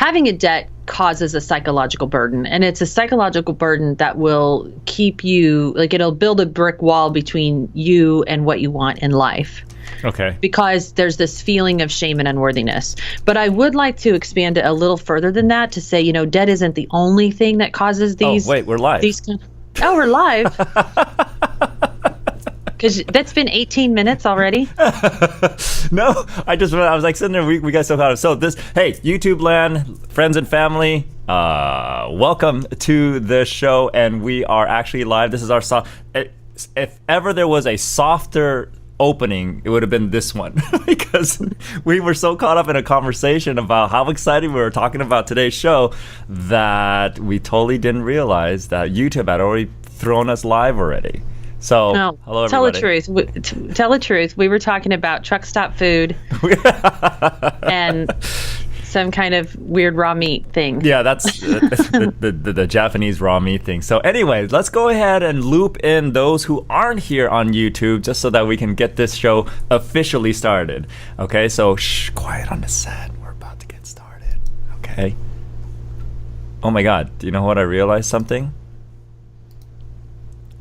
having a debt causes a psychological burden, and it's a psychological burden that will keep you, like, it'll build a brick wall between you and what you want in life. Okay. Because there's this feeling of shame and unworthiness. But I would like to expand it a little further than that to say, debt isn't the only thing that causes these. Oh, wait, we're live. We're live. Because that's been 18 minutes already. No, I was like sitting there, we got so caught up. So hey, YouTube land, friends and family, welcome to the show, and we are actually live. This is our if ever there was a softer opening, it would have been this one because we were so caught up in a conversation about how excited we were talking about today's show that we totally didn't realize that YouTube had already thrown us live already. So, hello, everybody. Tell the truth. We were talking about truck stop food and some kind of weird raw meat thing. Yeah, that's the Japanese raw meat thing. So anyway, let's go ahead and loop in those who aren't here on YouTube just so that we can get this show officially started. Okay, so quiet on the set. We're about to get started. Okay. Oh my God, do you know what I realized something?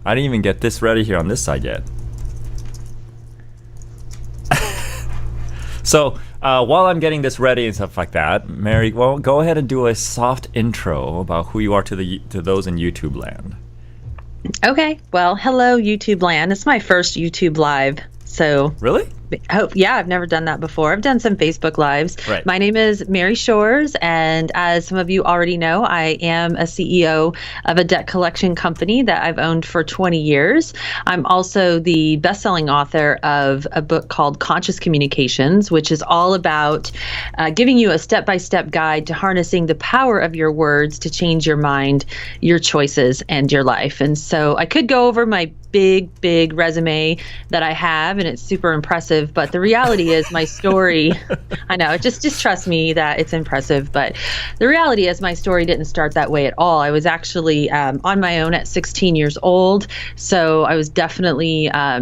I didn't even get this ready here on this side yet. So while I'm getting this ready and stuff like that, Mary, well, go ahead and do a soft intro about who you are to those in YouTube land. Okay. Well, hello, YouTube land. It's my first YouTube live. So really? I've never done that before. I've done some Facebook Lives. Right. My name is Mary Shores, and as some of you already know, I am a CEO of a debt collection company that I've owned for 20 years. I'm also the best-selling author of a book called Conscious Communications, which is all about giving you a step-by-step guide to harnessing the power of your words to change your mind, your choices, and your life. And so I could go over my big resume that I have, and it's super impressive. But the reality is my story, I know, just trust me that it's impressive. But the reality is my story didn't start that way at all. I was actually on my own at 16 years old. So I was definitely out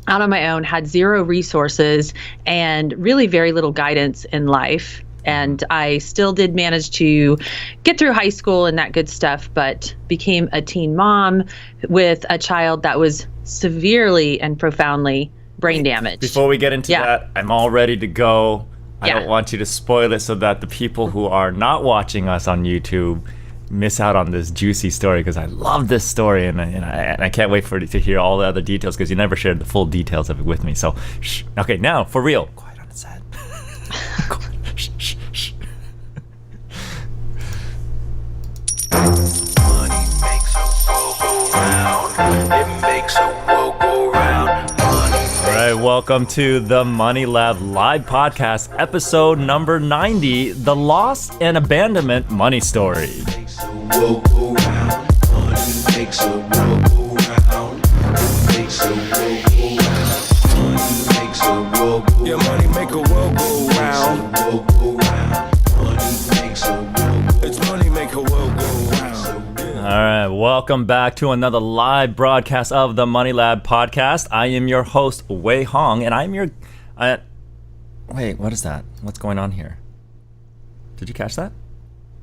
on my own, had zero resources and really very little guidance in life. And I still did manage to get through high school and that good stuff, but became a teen mom with a child that was severely and profoundly brain damaged. Before we get into that, I'm all ready to go. I don't want you to spoil it so that the people who are not watching us on YouTube miss out on this juicy story, because I love this story and I can't wait to hear all the other details, because you never shared the full details of it with me. So, okay, now for real, quiet on the set. Shh. Money makes a world go round. It makes a world go round. All right, welcome to the Money Lab Live Podcast, episode number 90, The Loss and Abandonment Money Story. Makes a world go round. Money makes a world go round. It makes a world go round. Money makes a world go round. Yeah, money make a world go round. It's money make a world go round. All right, welcome back to another live broadcast of the Money Lab Podcast. I am your host, Wei Hong, and I'm your... wait, what is that? What's going on here? Did you catch that?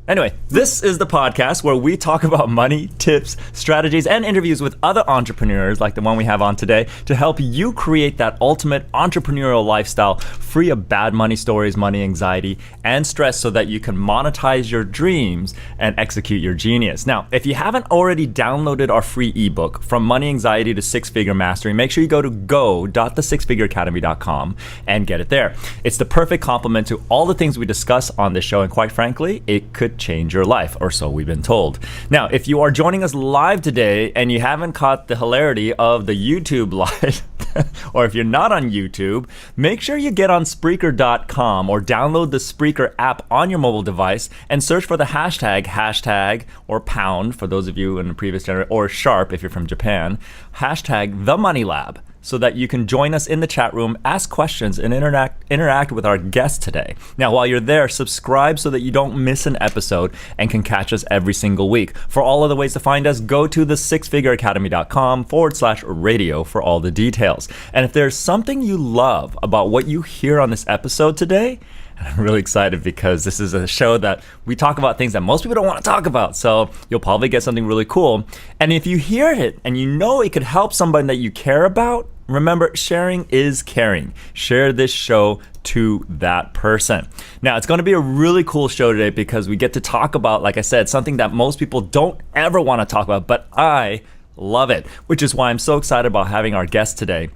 Anyway, this is the podcast where we talk about money, tips, strategies, and interviews with other entrepreneurs like the one we have on today to help you create that ultimate entrepreneurial lifestyle, free of bad money stories, money anxiety, and stress, so that you can monetize your dreams and execute your genius. Now, if you haven't already downloaded our free ebook, From Money Anxiety to Six-Figure Mastery, make sure you go to go.thesixfigureacademy.com and get it there. It's the perfect complement to all the things we discuss on this show, and quite frankly, it could change your life, or so we've been told. Now, if you are joining us live today and you haven't caught the hilarity of the YouTube live, or if you're not on YouTube, make sure you get on Spreaker.com or download the Spreaker app on your mobile device and search for the hashtag or pound for those of you in the previous generation, or sharp if you're from Japan, hashtag The Money Lab, so that you can join us in the chat room, ask questions, and interact with our guests today. Now, while you're there, subscribe so that you don't miss an episode and can catch us every single week. For all other ways to find us, go to thesixfigureacademy.com/radio for all the details. And if there's something you love about what you hear on this episode today, And I'm really excited because this is a show that we talk about things that most people don't want to talk about. So you'll probably get something really cool. And if you hear it and you know it could help somebody that you care about, remember, sharing is caring. Share this show to that person. Now, it's going to be a really cool show today because we get to talk about, like I said, something that most people don't ever want to talk about, but I love it, which is why I'm so excited about having our guest today.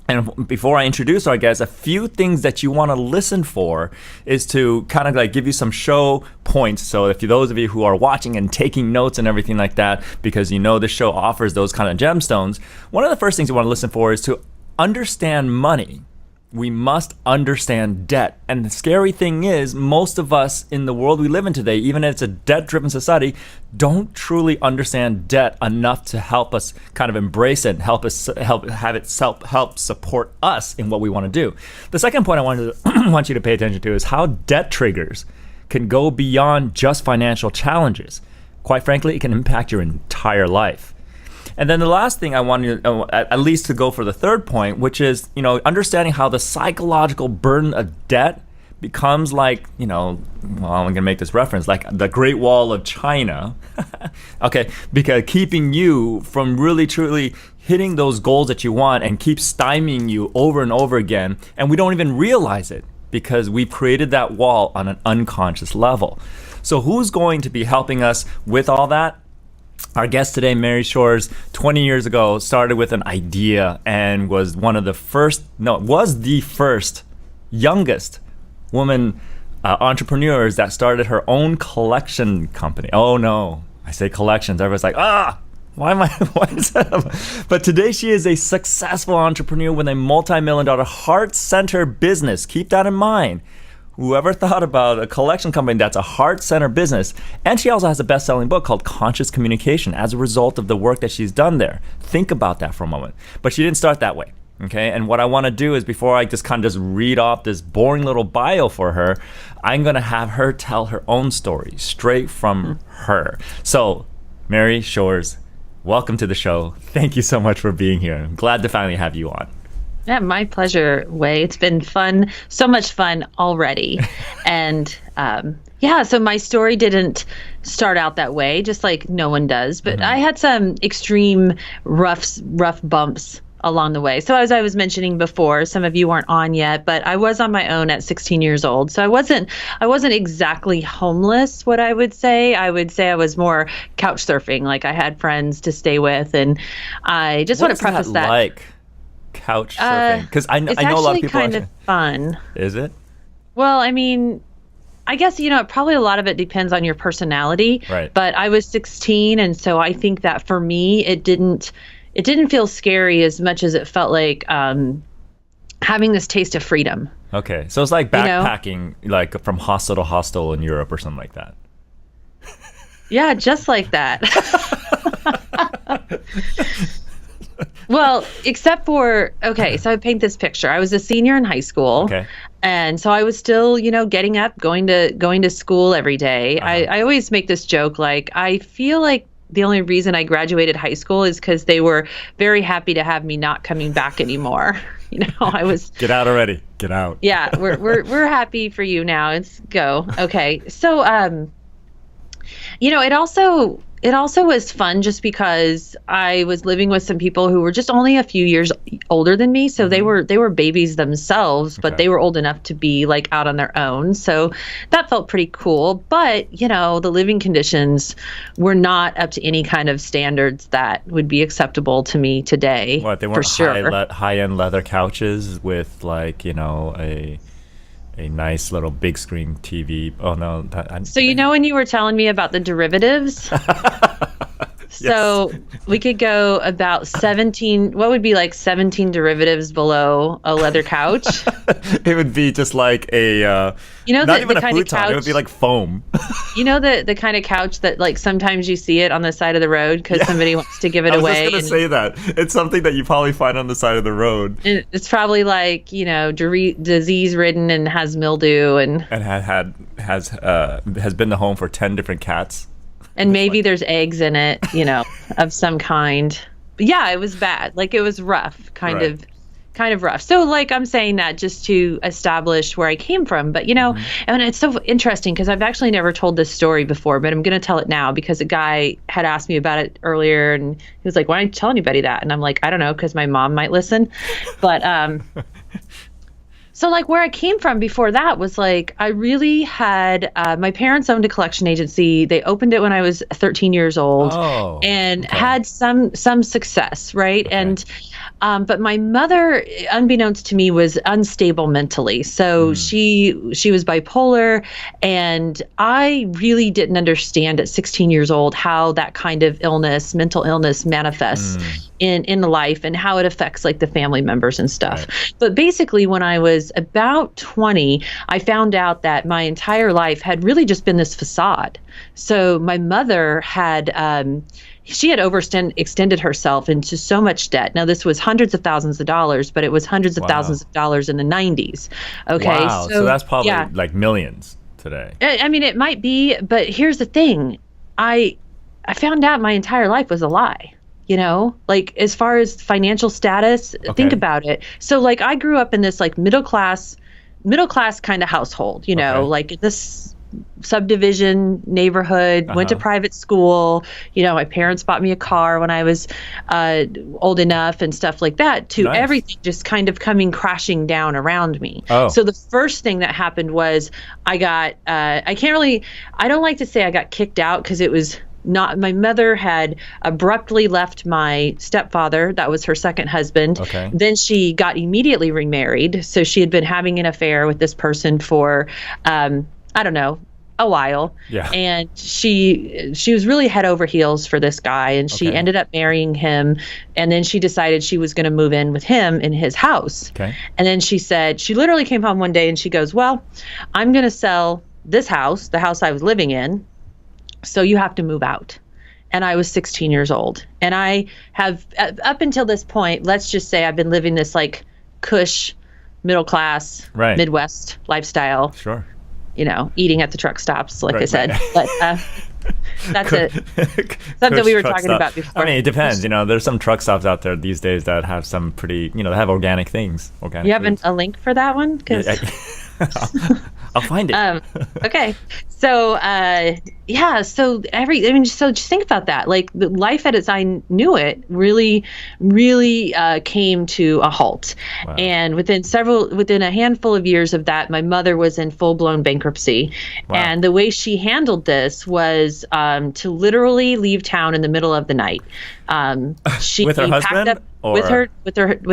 And before I introduce our guest, a few things that you want to listen for is to kind of like give you some show points. So if those of you who are watching and taking notes and everything like that, because you know this show offers those kind of gemstones, one of the first things you want to listen for is to understand money. We must understand debt. And the scary thing is, most of us in the world we live in today, even if it's a debt-driven society, don't truly understand debt enough to help us kind of embrace it and help support us in what we want to do. The second point I want you to pay attention to is how debt triggers can go beyond just financial challenges. Quite frankly, it can impact your entire life. And then the last thing I wanted to, at least to go for the third point, which is, understanding how the psychological burden of debt becomes like, well, I'm going to make this reference, like the Great Wall of China. Okay, because keeping you from really truly hitting those goals that you want and keep stymieing you over and over again. And we don't even realize it because we've created that wall on an unconscious level. So who's going to be helping us with all that? Our guest today, Mary Shores, 20 years ago, started with an idea and was the first youngest woman entrepreneurs that started her own collection company. Oh no, I say collections. Everyone's like, why is that? But today she is a successful entrepreneur with a multi-million-dollar heart-centered business. Keep that in mind. Whoever thought about a collection company that's a heart-centered business? And she also has a best-selling book called Conscious Communication as a result of the work that she's done there. Think about that for a moment. But she didn't start that way, okay? And what I want to do is, before I just read off this boring little bio for her, I'm going to have her tell her own story straight from her. So, Mary Shores, welcome to the show. Thank you so much for being here. I'm glad to finally have you on. Yeah, my pleasure, Wei. It's been fun, so much fun already. And so my story didn't start out that way, just like no one does. But I had some extreme rough bumps along the way. So as I was mentioning before, some of you weren't on yet, but I was on my own at 16 years old. So I wasn't exactly homeless, what I would say. I would say I was more couch surfing. Like I had friends to stay with. And I just want to preface that. Like couch surfing? Because I know a lot of people. It's actually kind of fun. Is it? Well, I mean, I guess, probably a lot of it depends on your personality. Right. But I was 16, and so I think that for me, it didn't feel scary as much as it felt like having this taste of freedom. Okay, so it's like backpacking, like from hostel to hostel in Europe or something like that. Yeah, just like that. Well, except for, so I paint this picture. I was a senior in high school. Okay. And so I was still, getting up, going to school every day. I always make this joke, like, I feel like the only reason I graduated high school is because they were very happy to have me not coming back anymore. I was get out already. Get out. Yeah, we're happy for you now. It's go. Okay. So it also was fun just because I was living with some people who were just only a few years older than me. So they were babies themselves, but they were old enough to be like out on their own. So that felt pretty cool. But, the living conditions were not up to any kind of standards that would be acceptable to me today. What, they weren't high-end leather couches with like, a nice little big screen TV. Oh no! So when you were telling me about the derivatives, so we could go about 17. What would be like 17 derivatives below a leather couch? It would be just like a not even a futon. Couch, it would be like foam. The kind of couch that like sometimes you see it on the side of the road because somebody wants to give it away. I was just gonna say that it's something that you probably find on the side of the road. It's probably like disease ridden and has mildew and has been the home for 10 different cats. And maybe there's eggs in it, of some kind. But yeah, it was bad. Like it was rough, kind of kind of rough. So like I'm saying that just to establish where I came from. But, and it's so interesting because I've actually never told this story before, but I'm going to tell it now because a guy had asked me about it earlier and he was like, why don't you tell anybody that? And I'm like, I don't know, because my mom might listen. But so like where I came from before that was like I really had my parents owned a collection agency. They opened it when I was 13 years old and had some success, right? Okay. And but my mother, unbeknownst to me, was unstable mentally. So she was bipolar, and I really didn't understand at 16 years old how that kind of illness, mental illness, manifests in life and how it affects like the family members and stuff. Right. But basically when I was about 20, I found out that my entire life had really just been this facade. So my mother had she had overextended herself into so much debt. Now, this was hundreds of thousands of dollars, but it was hundreds of thousands of dollars in the 90s. Okay. Wow. So that's probably like millions today. I mean, it might be, but here's the thing. I found out my entire life was a lie. Like as far as financial status, think about it. So like I grew up in this like middle class kind of household, like this subdivision neighborhood, went to private school. My parents bought me a car when I was old enough and stuff like that, to everything just kind of coming crashing down around me. So the first thing that happened was I got, I don't like to say I got kicked out because it was not, my mother had abruptly left my stepfather. That was her second husband. Okay. Then she got immediately remarried. So she had been having an affair with this person for, I don't know, a while. Yeah. And she was really head over heels for this guy, and she ended up marrying him. And then she decided she was going to move in with him in his house. Okay. And then she said, she literally came home one day and she goes, well, I'm going to sell this house, the house I was living in, so you have to move out. And I was 16 years old. And I have, up until this point, let's just say I've been living this like cush, middle class, Midwest lifestyle. Sure. Eating at the truck stops, like I said. But that's it. Something we were talking about before. I mean, it depends. There's some truck stops out there these days that have some pretty, they have organic things. You have a link for that one? I'll find it. Okay. So, so so just think about that. Like the life as I knew it really, really came to a halt. Wow. And within a handful of years of that, my mother was in full blown bankruptcy. Wow. And the way she handled this was to literally leave town in the middle of the night. She with her husband? Up with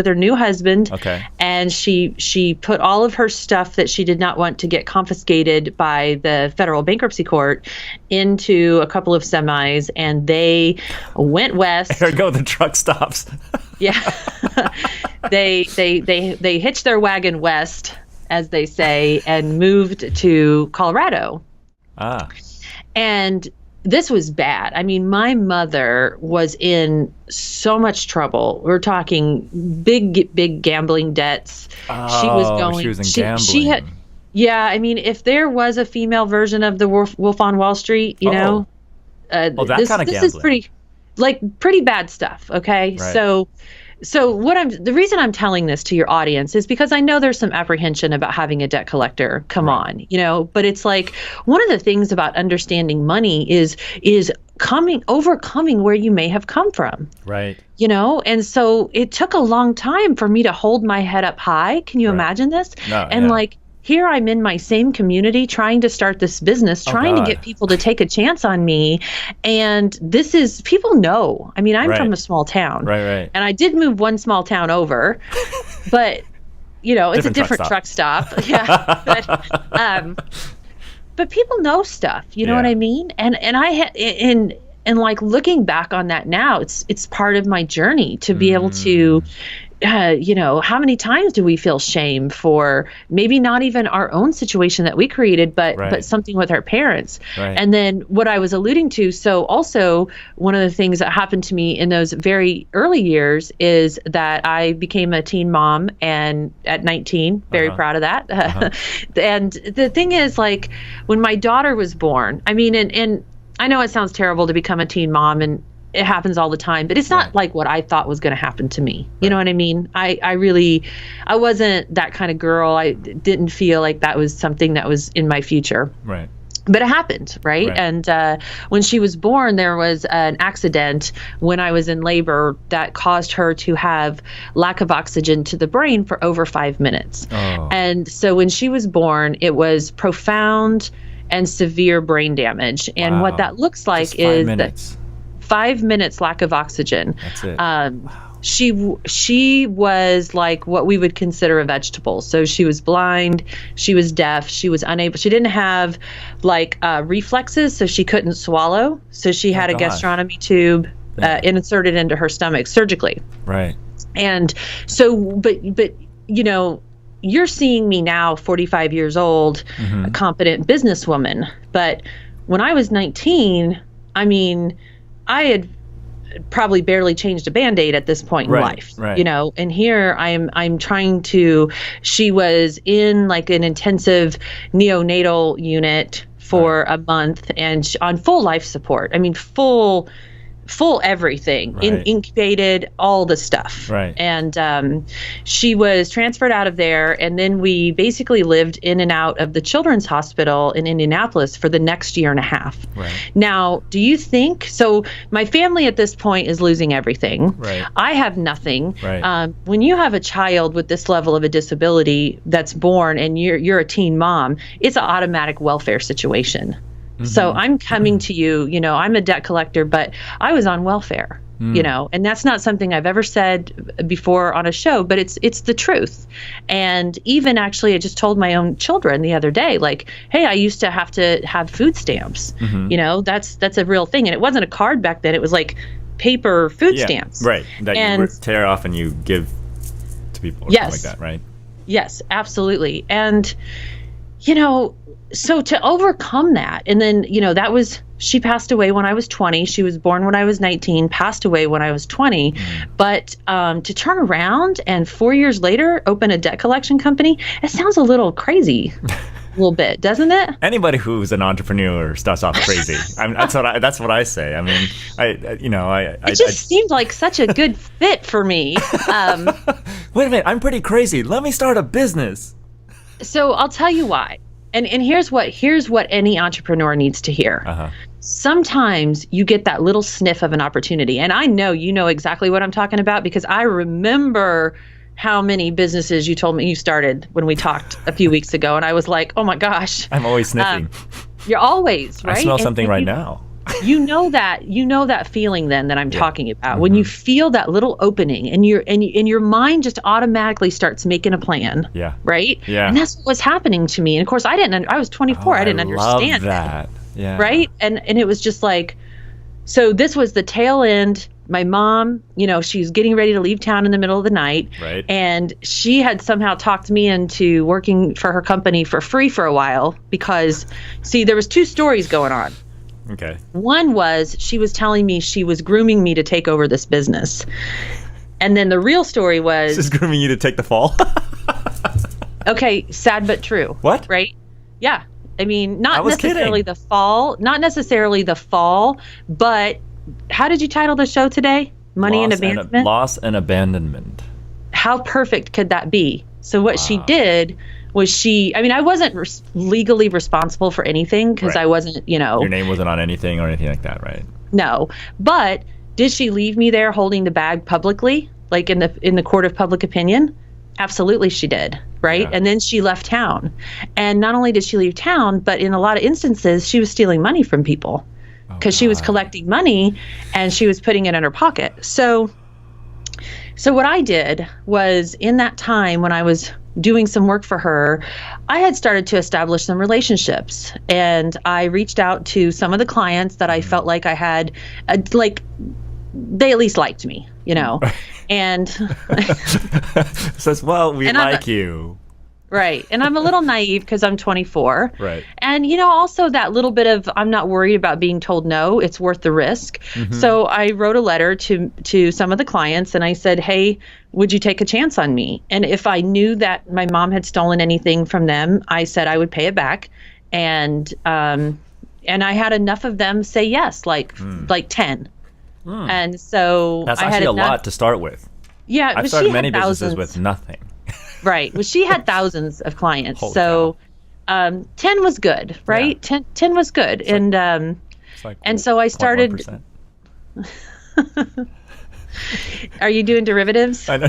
her new husband. Okay. And she put all of her stuff that she did not want to get confiscated by the federal bankruptcy court into a couple of semis, and they went west. There go the truck stops. Yeah. They hitched their wagon west, as they say, and moved to Colorado. And this was bad. I mean, my mother was in so much trouble. We're talking big gambling debts. She was in gambling. I mean, if there was a female version of the Wolf on Wall Street, that kind of gambling. This is pretty bad stuff. Okay. Right. So the reason I'm telling this to your audience is because I know there's some apprehension about having a debt collector. Come on, but it's like one of the things about understanding money is overcoming where you may have come from. Right. And so it took a long time for me to hold my head up high. Can you imagine this? No, and here I'm in my same community trying to start this business, trying to get people to take a chance on me. And people know. I mean, I'm from a small town. Right. And I did move one small town over, but, it's a different truck stop. Yeah. But people know stuff. You know what I mean? And like looking back on that now, it's part of my journey to be able to, how many times do we feel shame for maybe not even our own situation that we created, but something with our parents. Right. And then what I was alluding to, so also one of the things that happened to me in those very early years is that I became a teen mom, and at 19, very proud of that. And the thing is, like, when my daughter was born, I mean, and I know it sounds terrible to become a teen mom, and it happens all the time, but it's not like what I thought was going to happen to me. You know what I mean? I wasn't that kind of girl. I didn't feel like that was something that was in my future. Right. But it happened, right? And when she was born, there was an accident when I was in labor that caused her to have lack of oxygen to the brain for over 5 minutes. Oh. And so when she was born, it was profound and severe brain damage. And what that looks like is that 5 minutes lack of oxygen. That's it. She was like what we would consider a vegetable. So she was blind, she was deaf, she was unable, she didn't have like reflexes, so she couldn't swallow. So she had a gastrostomy tube inserted into her stomach surgically. Right. And so, but you know, you're seeing me now, 45 years old, a competent businesswoman. But when I was 19, I mean, I had probably barely changed a Band-Aid at this point in life, you know, and here I'm trying to, she was in like an intensive neonatal unit for a month and on full life support. I mean, full everything, incubated, all the stuff. Right. And she was transferred out of there. And then we basically lived in and out of the Children's Hospital in Indianapolis for the next year and a half. Right. Now, do you think, so my family at this point is losing everything. Right. I have nothing. Right. When you have a child with this level of a disability that's born and you're a teen mom, it's an automatic welfare situation. So I'm coming to you, you know, I'm a debt collector, but I was on welfare, you know, and that's not something I've ever said before on a show, but it's the truth. And even actually, I just told my own children the other day, like, hey, I used to have food stamps, you know, that's a real thing. And it wasn't a card back then. It was like paper food stamps. Right. That you tear off and you give to people or something like that, right? Yes, absolutely. And, you know, so to overcome that, and then, you know, she passed away when I was 20. She was born when I was 19, passed away when I was 20. But to turn around and 4 years later open a debt collection company, it sounds a little crazy. A little bit, doesn't it? Anybody who's an entrepreneur starts off crazy. That's what I say. I mean, it just seemed like such a good fit for me. Wait a minute, I'm pretty crazy. Let me start a business. So I'll tell you why. And here's what any entrepreneur needs to hear. Sometimes you get that little sniff of an opportunity. And I know you know exactly what I'm talking about because I remember how many businesses you told me you started when we talked a few weeks ago. And I was like, oh my gosh. I'm always sniffing. You're always, right? I smell something right now. You know that feeling then that I'm talking about when you feel that little opening and your mind just automatically starts making a plan. Yeah. Right. Yeah. And that's what was happening to me. And of course, I was 24. I didn't understand that. Yeah. Right. And it was just like, so this was the tail end. My mom, you know, she was getting ready to leave town in the middle of the night. Right. And she had somehow talked me into working for her company for free for a while because, see, there was two stories going on. Okay. One was she was telling me she was grooming me to take over this business. And then the real story was... She's grooming you to take the fall? Okay, sad but true. What? Right? Yeah. I mean, not necessarily the fall, but how did you title the show today? Money and Abandonment? Loss and Abandonment. How perfect could that be? So what she did... I wasn't legally responsible for anything because I wasn't, you know. Your name wasn't on anything or anything like that, right? No. But did she leave me there holding the bag publicly, like in the court of public opinion? Absolutely she did, right? Yeah. And then she left town. And not only did she leave town, but in a lot of instances, she was stealing money from people because she was collecting money and she was putting it in her pocket. So what I did was in that time when I was doing some work for her, I had started to establish some relationships, and I reached out to some of the clients that I felt like I had, they at least liked me, you know, and says, well, we like you. Right. And I'm a little naive because I'm 24. Right. And, you know, also that little bit of I'm not worried about being told no, it's worth the risk. So I wrote a letter to some of the clients and I said, hey, would you take a chance on me? And if I knew that my mom had stolen anything from them, I said I would pay it back. And I had enough of them say yes, like 10. And so That's I had actually a lot to start with. Yeah, I've but started she many had businesses thousands. with nothing. Right. Well, she had thousands of clients. Holy So 10 was good, right? Yeah. 10 was good. It's like And so I started. 0.1%. Are you doing derivatives? I know.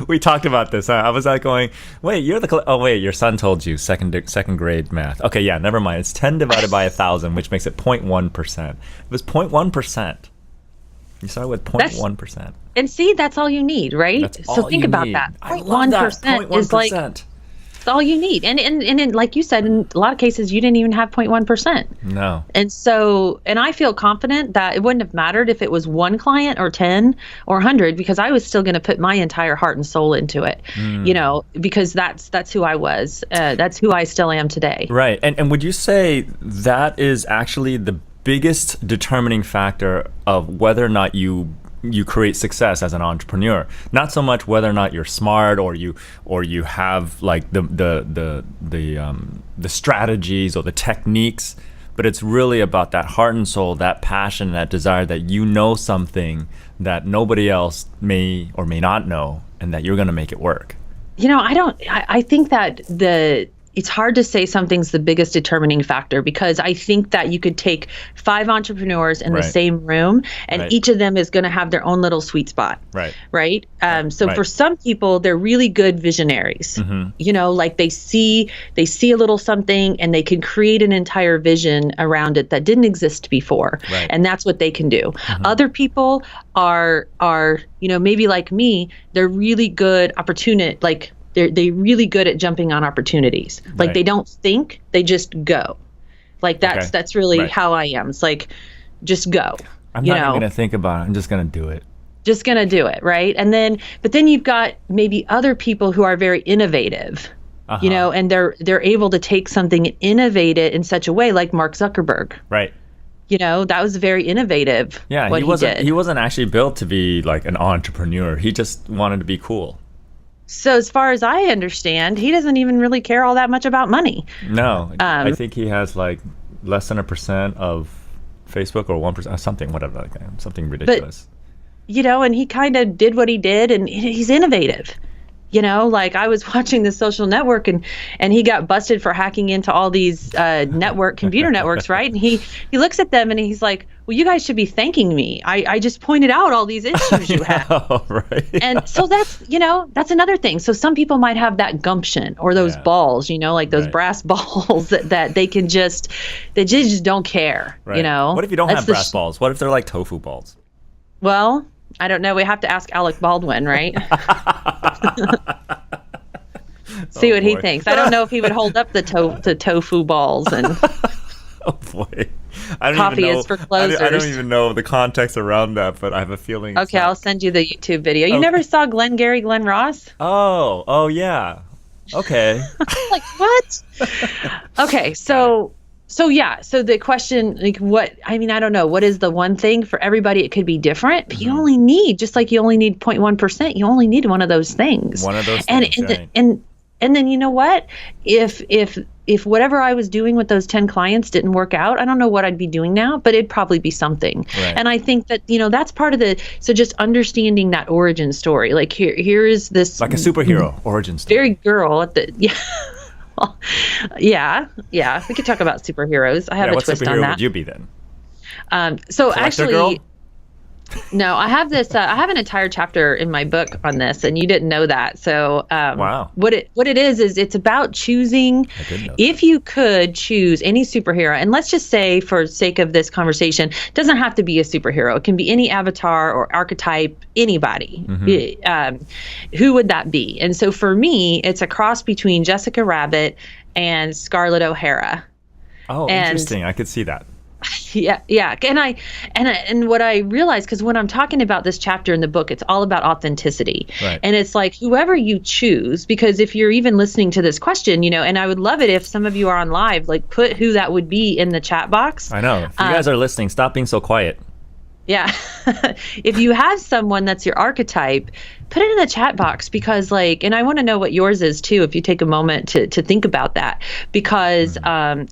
We talked about this. I was like going, wait, you're the. Oh wait, your son told you second grade math. Okay, yeah, never mind. It's 10 divided by 1,000, which makes it 0.1%. It was 0.1%. You started with 0.1%. And see, that's all you need, right? That's So all think you about need. that. I love that. 0.1% is like 0.1%. it's all you need. And like you said, in a lot of cases, you didn't even have 0.1%. No. And I feel confident that it wouldn't have mattered if it was one client or 10 or 100, because I was still going to put my entire heart and soul into it, because that's who I was. That's who I still am today. Right. And would you say that is actually the biggest determining factor of whether or not you create success as an entrepreneur? Not so much whether or not you're smart or you have like the strategies or the techniques, but it's really about that heart and soul, that passion, that desire that you know something that nobody else may or may not know, and that you're going to make it work. I think that it's hard to say something's the biggest determining factor, because I think that you could take 5 entrepreneurs in the same room, and each of them is going to have their own little sweet spot. Right. For some people, they're really good visionaries. Like they see a little something and they can create an entire vision around it that didn't exist before. And that's what they can do. Other people are maybe like me, they're really good opportunity, they're really good at jumping on opportunities. Like they don't think, they just go. Like that's really how I am. It's like, just go. I'm not even going to think about it. I'm just going to do it. Just going to do it, right? But then you've got maybe other people who are very innovative, and they're able to take something and innovate it in such a way, like Mark Zuckerberg. Right. That was very innovative. Yeah, he wasn't actually built to be like an entrepreneur. He just wanted to be cool. So as far as I understand, he doesn't even really care all that much about money. No, I think he has like less than 1% of Facebook, or 1%, something, whatever, like that, something ridiculous. But, and he kind of did what he did, and he's innovative. Like I was watching the Social Network, and he got busted for hacking into all these computer networks, right? And he looks at them and he's like, well, you guys should be thanking me. I just pointed out all these issues you have. Right. And so that's another thing. So some people might have that gumption or those balls, like those brass balls that they just don't care, Right. What if you don't have brass balls? What if they're like tofu balls? Well, I don't know. We have to ask Alec Baldwin, right? See what he thinks. I don't know if he would hold up the tofu balls and. Oh boy, Coffee is for closers. I don't even know the context around that, but I have a feeling. Okay, I'll send you the YouTube video. You never saw Glenn Ross? Oh yeah. Okay. Like what? Okay, so the question, like, I don't know, what is the one thing for everybody? It could be different, but you only need, just like you only need 0.1%, you only need one of those things. One of those things, and then you know what? If whatever I was doing with those 10 clients didn't work out, I don't know what I'd be doing now, but it'd probably be something. Right. And I think that, that's part of so just understanding that origin story. Like here is this. Like a superhero origin story. Very girl at the, yeah. We could talk about superheroes. I have a twist on that. What superhero would you be then? So Selector actually, girl? No, I have this. I have an entire chapter in my book on this, and you didn't know that. So, wow. What it is it's about choosing. I didn't know If you could choose any superhero, and let's just say, for sake of this conversation, it doesn't have to be a superhero. It can be any avatar or archetype, anybody. Who would that be? And so for me, it's a cross between Jessica Rabbit and Scarlett O'Hara. Oh, interesting. I could see that. Yeah. And what I realized, because when I'm talking about this chapter in the book, it's all about authenticity. Right. And it's like whoever you choose, because if you're even listening to this question, and I would love it if some of you are on live, like put who that would be in the chat box. I know. If you guys are listening, stop being so quiet. Yeah. If you have someone that's your archetype, put it in the chat box, because like, and I want to know what yours is too, if you take a moment to think about that, because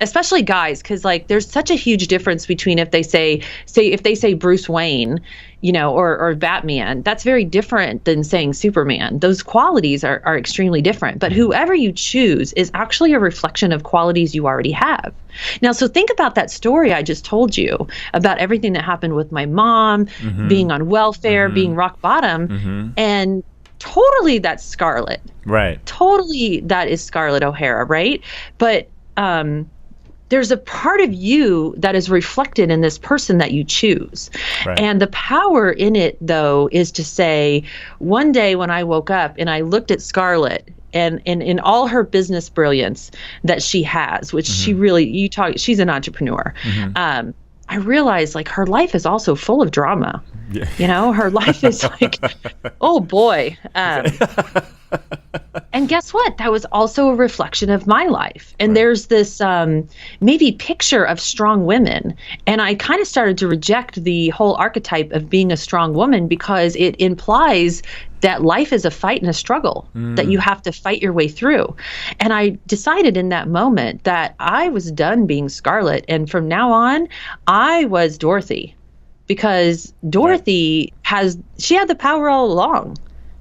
especially guys, because like there's such a huge difference between if they say Bruce Wayne, you know, or Batman. That's very different than saying Superman. Those qualities are extremely different. But whoever you choose is actually a reflection of qualities you already have. Now, so think about that story I just told you about everything that happened with my mom, being on welfare, being rock bottom, and totally that's Scarlett. Right. Totally that is Scarlett O'Hara, right? But there's a part of you that is reflected in this person that you choose. Right. And the power in it, though, is to say, one day when I woke up and I looked at Scarlett and in all her business brilliance that she has, which she really, she's an entrepreneur. I realized like her life is also full of drama. Yeah. You know, her life is like, oh boy. And guess what? That was also a reflection of my life. And there's this maybe picture of strong women. And I kind of started to reject the whole archetype of being a strong woman, because it implies that life is a fight and a struggle, that you have to fight your way through. And I decided in that moment that I was done being Scarlett. And from now on, I was Dorothy, because Dorothy she had the power all along.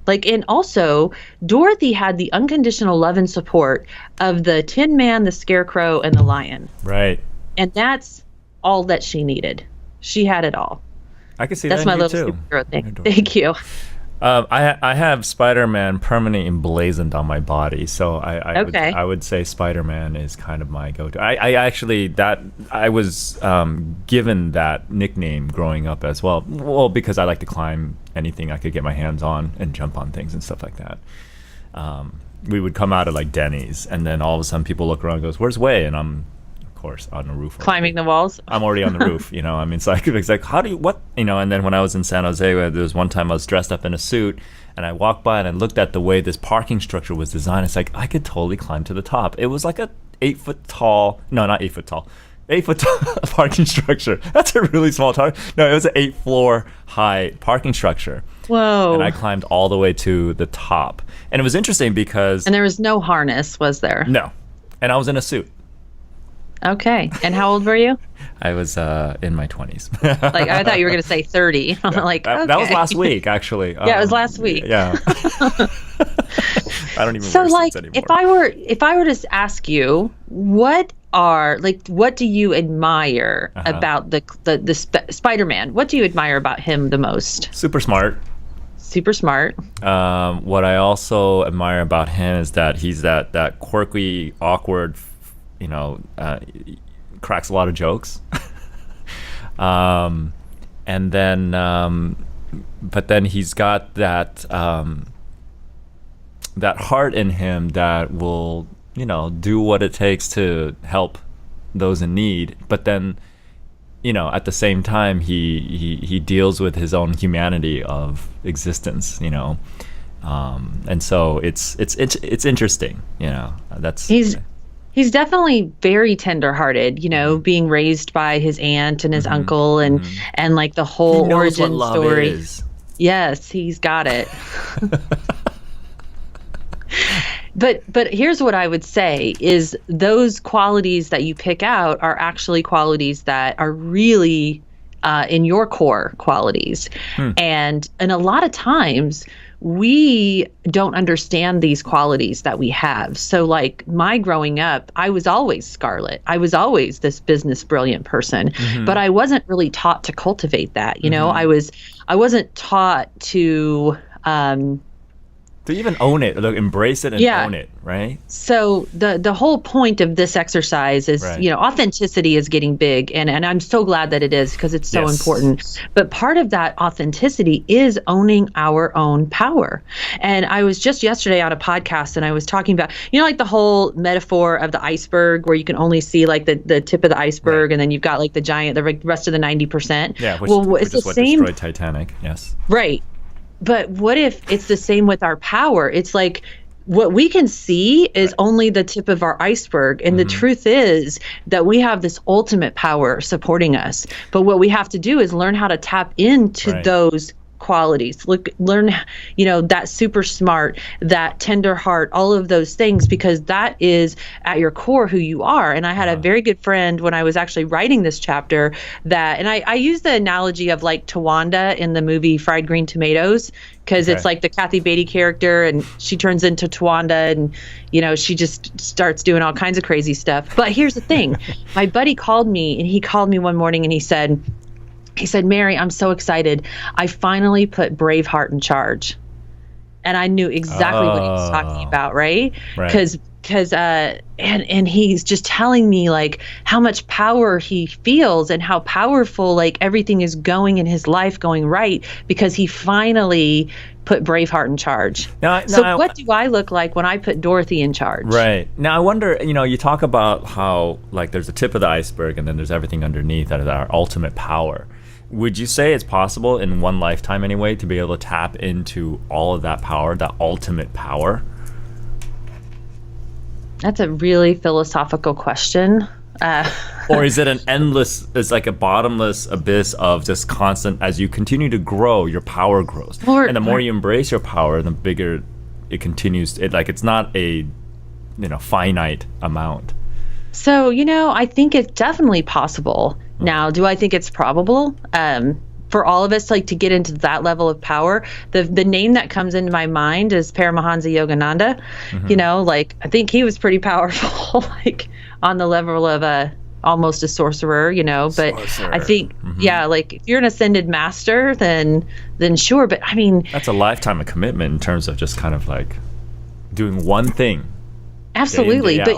Like, and also Dorothy had the unconditional love and support of the Tin Man, the Scarecrow, and the Lion. Right. And that's all that she needed. She had it all. I can see that's that in my you little too. superhero thing. Thank you. I have Spider-Man permanently emblazoned on my body, so I would say Spider-Man is kind of my go-to. I was given that nickname growing up as well. Well, because I like to climb anything I could get my hands on and jump on things and stuff like that. We would come out of like Denny's, and then all of a sudden people look around and goes, "Where's Way?" And I'm, of course, on the roof. Climbing the walls. I'm already on the roof, you know. I mean, it's like, how do you, what, you know? And then when I was in San Jose, there was one time I was dressed up in a suit, and I walked by and I looked at the way this parking structure was designed. It's like I could totally climb to the top. It was like a 8 foot tall, no, not 8 foot tall, 8 foot tall parking structure. That's a really small target. No, it was an 8 floor high parking structure. Whoa. And I climbed all the way to the top. And it was interesting because... And there was no harness, was there? No. And I was in a suit. Okay. And how old were you? I was in my 20s. Like, I thought you were going to say 30. I'm like, okay. That was last week, actually. Yeah, it was last week. Yeah. I don't even so wear like, suits if anymore. I were to ask you, what do you admire about the Spider-Man? What do you admire about him the most? Super smart. Super smart. What I also admire about him is that he's that quirky, awkward, you know, cracks a lot of jokes. And then, but then he's got that that heart in him that will, you know, do what it takes to help those in need. But then, you know, at the same time, he deals with his own humanity of existence, you know. And so it's interesting, you know. He's definitely very tender-hearted, you know, being raised by his aunt and his uncle and like the whole origin story. Is. Yes, he's got it. But here's what I would say is those qualities that you pick out are actually qualities that are really in your core qualities. And a lot of times we don't understand these qualities that we have. So like my growing up, I was always Scarlett. I was always this business brilliant person, but I wasn't really taught to cultivate that. You know, I wasn't taught to even own it, like embrace it and own it, right? So the whole point of this exercise is, you know, authenticity is getting big, and I'm so glad that it is, because it's so important. But part of that authenticity is owning our own power. And I was just yesterday on a podcast, and I was talking about, you know, like the whole metaphor of the iceberg, where you can only see like the tip of the iceberg, and then you've got like the rest of the 90%. Yeah, which it's is the what same. Destroyed Titanic. Yes. Right. But what if it's the same with our power? It's like what we can see is only the tip of our iceberg. And the truth is that we have this ultimate power supporting us. But what we have to do is learn how to tap into those qualities. Learn, that super smart, that tender heart, all of those things, because that is at your core who you are. And I had a very good friend when I was actually writing this chapter and I use the analogy of like Tawanda in the movie Fried Green Tomatoes, because it's like the Kathy Beatty character and she turns into Tawanda and, she just starts doing all kinds of crazy stuff. But here's the thing. My buddy called me, and he called me one morning and he said, Mary, I'm so excited. I finally put Braveheart in charge. And I knew exactly what he was talking about, right? Because and he's just telling me like how much power he feels and how powerful like everything is going in his life going right because he finally put Braveheart in charge. What do I look like when I put Dorothy in charge? Right. Now I wonder, you talk about how like there's a tip of the iceberg and then there's everything underneath that is our ultimate power. Would you say it's possible in one lifetime anyway to be able to tap into all of that power, that ultimate power? That's a really philosophical question. Or is it it's like a bottomless abyss of just constant, as you continue to grow, your power grows. And the more you embrace your power, the bigger it continues. It's not a, finite amount. So, I think it's definitely possible. Now, do I think it's probable for all of us like to get into that level of power? The name that comes into my mind is Paramahansa Yogananda. I think he was pretty powerful, like on the level of almost a sorcerer, but I think, if you're an ascended master, then sure. But I mean, that's a lifetime of commitment in terms of just kind of like doing one thing. Absolutely. Day in, day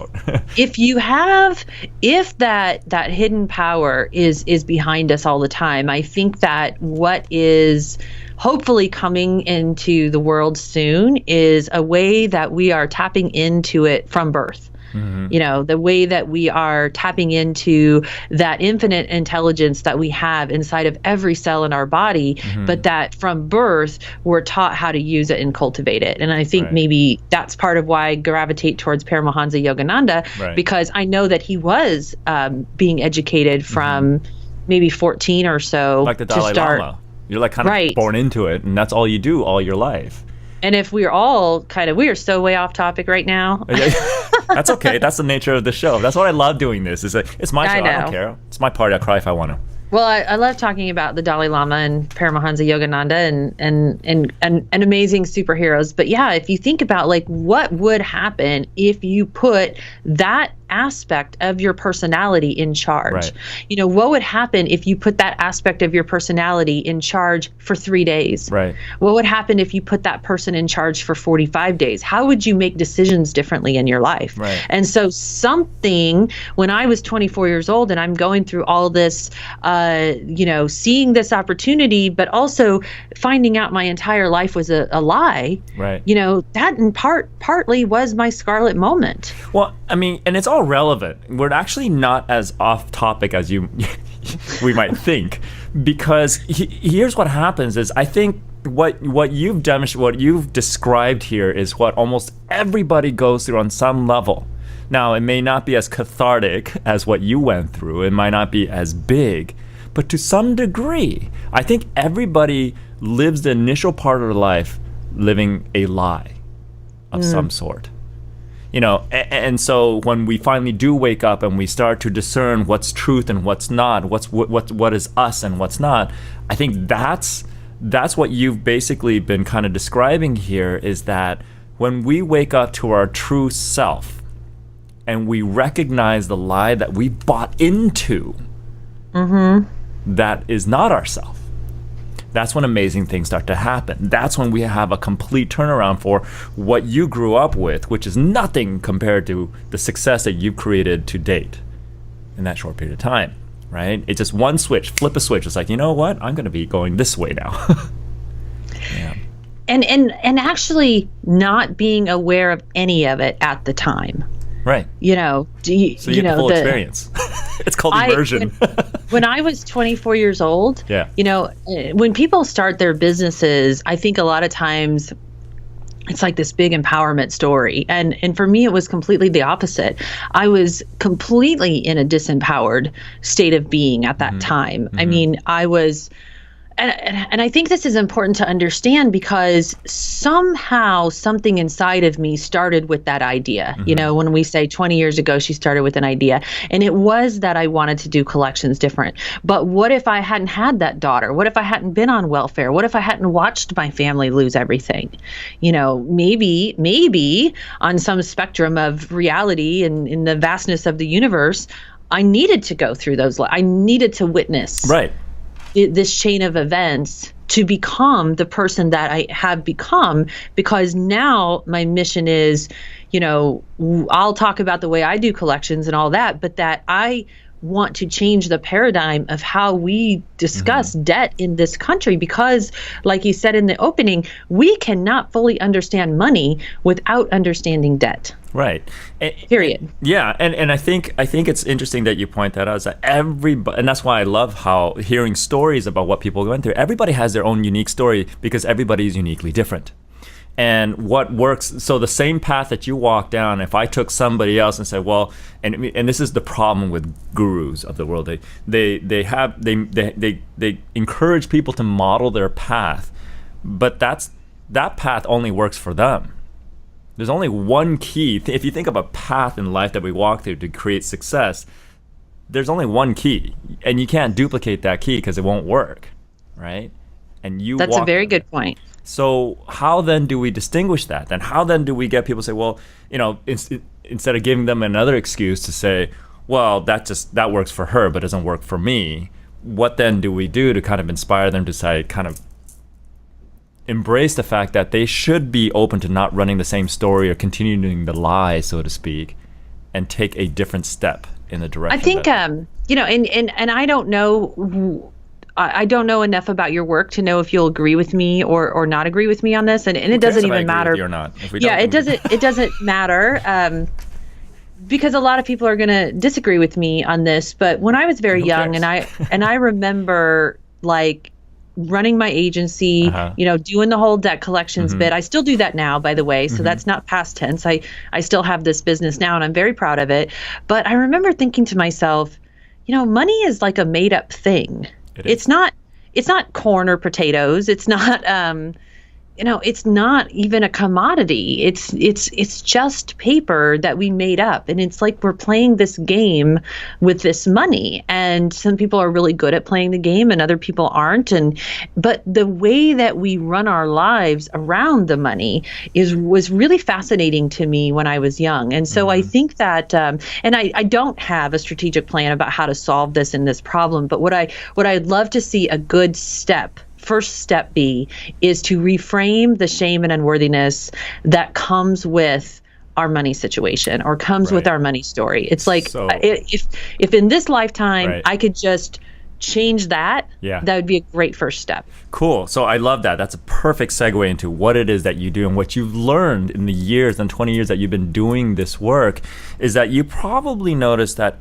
but if that hidden power is behind us all the time, I think that what is hopefully coming into the world soon is a way that we are tapping into it from birth. The way that we are tapping into that infinite intelligence that we have inside of every cell in our body, but that from birth, we're taught how to use it and cultivate it. And I think maybe that's part of why I gravitate towards Paramahansa Yogananda, because I know that he was being educated from maybe 14 or so. Like the Dalai Lama. You're like kind of born into it, and that's all you do all your life. And if we're all we are so way off topic right now. That's okay. That's the nature of the show. That's why I love doing this. It's my show. I don't care. It's my party. I'll cry if I want to. Well, I love talking about the Dalai Lama and Paramahansa Yogananda and amazing superheroes. But yeah, if you think about like what would happen if you put that aspect of your personality in charge. What would happen if you put that aspect of your personality in charge for 3 days? What would happen if you put that person in charge for 45 days? How would you make decisions differently in your life? And so when I was 24 years old and I'm going through all this, seeing this opportunity, but also finding out my entire life was a lie, that in partly was my scarlet moment. Well, I mean, and it's all relevant. We're actually not as off topic as we might think, because here's what happens is I think what you've demonstrated, what you've described here is what almost everybody goes through on some level. Now, it may not be as cathartic as what you went through. It might not be as big, but to some degree, I think everybody lives the initial part of their life living a lie of some sort. And so when we finally do wake up and we start to discern what's truth and what's not, what is us and what's not, I think that's what you've basically been kind of describing here, is that when we wake up to our true self and we recognize the lie that we bought into, that is not ourself. That's when amazing things start to happen. That's when we have a complete turnaround for what you grew up with, which is nothing compared to the success that you've created to date in that short period of time, right? It's just one switch, flip a switch. It's like, you know what? I'm going to be going this way now. Yeah. And actually not being aware of any of it at the time. Right. So you get the full experience. It's called immersion. When I was 24 years old, when people start their businesses, I think a lot of times it's like this big empowerment story. And for me, it was completely the opposite. I was completely in a disempowered state of being at that time. I mean, I was And I think this is important to understand because somehow something inside of me started with that idea. You know, when we say 20 years ago, she started with an idea, and it was that I wanted to do collections different. But what if I hadn't had that daughter? What if I hadn't been on welfare? What if I hadn't watched my family lose everything? You know, maybe on some spectrum of reality and in the vastness of the universe, I needed to go through those. I needed to witness. Right. This chain of events to become the person that I have become, because now my mission is, you know, I'll talk about the way I do collections and all that, but that I want to change the paradigm of how we discuss debt in this country, because like you said in the opening, we cannot fully understand money without understanding debt. Right. Period. Yeah, and I think it's interesting that you point that out. Is that everybody, and that's why I love how hearing stories about what people went through. Everybody has their own unique story because everybody is uniquely different. And what works, so the same path that you walk down, if I took somebody else and said, well, and this is the problem with gurus of the world, they encourage people to model their path, but that path only works for them. There's only one key. If you think of a path in life that we walk through to create success, there's only one key, and you can't duplicate that key because it won't work, right? And that's a very good point. So how then do we distinguish that? Then how then do we get people to say, well, you know, instead of giving them another excuse to say, well, that works for her, but doesn't work for me. What then do we do to kind of inspire them to say, kind of embrace the fact that they should be open to not running the same story or continuing the lie, so to speak, and take a different step in the direction? I think, you know, and I don't know. I don't know enough about your work to know if you'll agree with me or not agree with me on this, and it doesn't even matter. Or not. If we yeah, it doesn't matter because a lot of people are going to disagree with me on this. But when I was very young, and I remember like running my agency, you know, doing the whole debt collections bit. I still do that now, by the way, so that's not past tense. I still have this business now, and I'm very proud of it. But I remember thinking to myself, you know, money is like a made up thing. It's not corn or potatoes. It's not, you know, it's not even a commodity. It's just paper that we made up. And it's like we're playing this game with this money. And some people are really good at playing the game and other people aren't. But the way that we run our lives around the money was really fascinating to me when I was young. And so I think that, and I don't have a strategic plan about how to solve this and this problem, but what I'd love to see a good first step be is to reframe the shame and unworthiness that comes with our money situation or comes with our money story. It's like, if in this lifetime I could just change that, that would be a great first step. Cool. So I love that. That's a perfect segue into what it is that you do and what you've learned in the years and 20 years that you've been doing this work is that you probably noticed that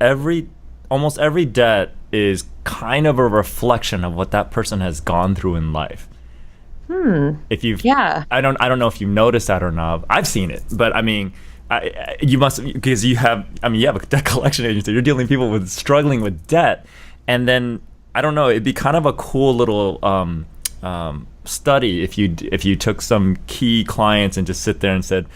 almost every debt is kind of a reflection of what that person has gone through in life. If you've, I don't know if you noticed that or not. I've seen it, but I mean, you must, because you have a debt collection agency. You're dealing with people struggling with debt, and then I don't know. It'd be kind of a cool little study if you took some key clients and just sit there and said,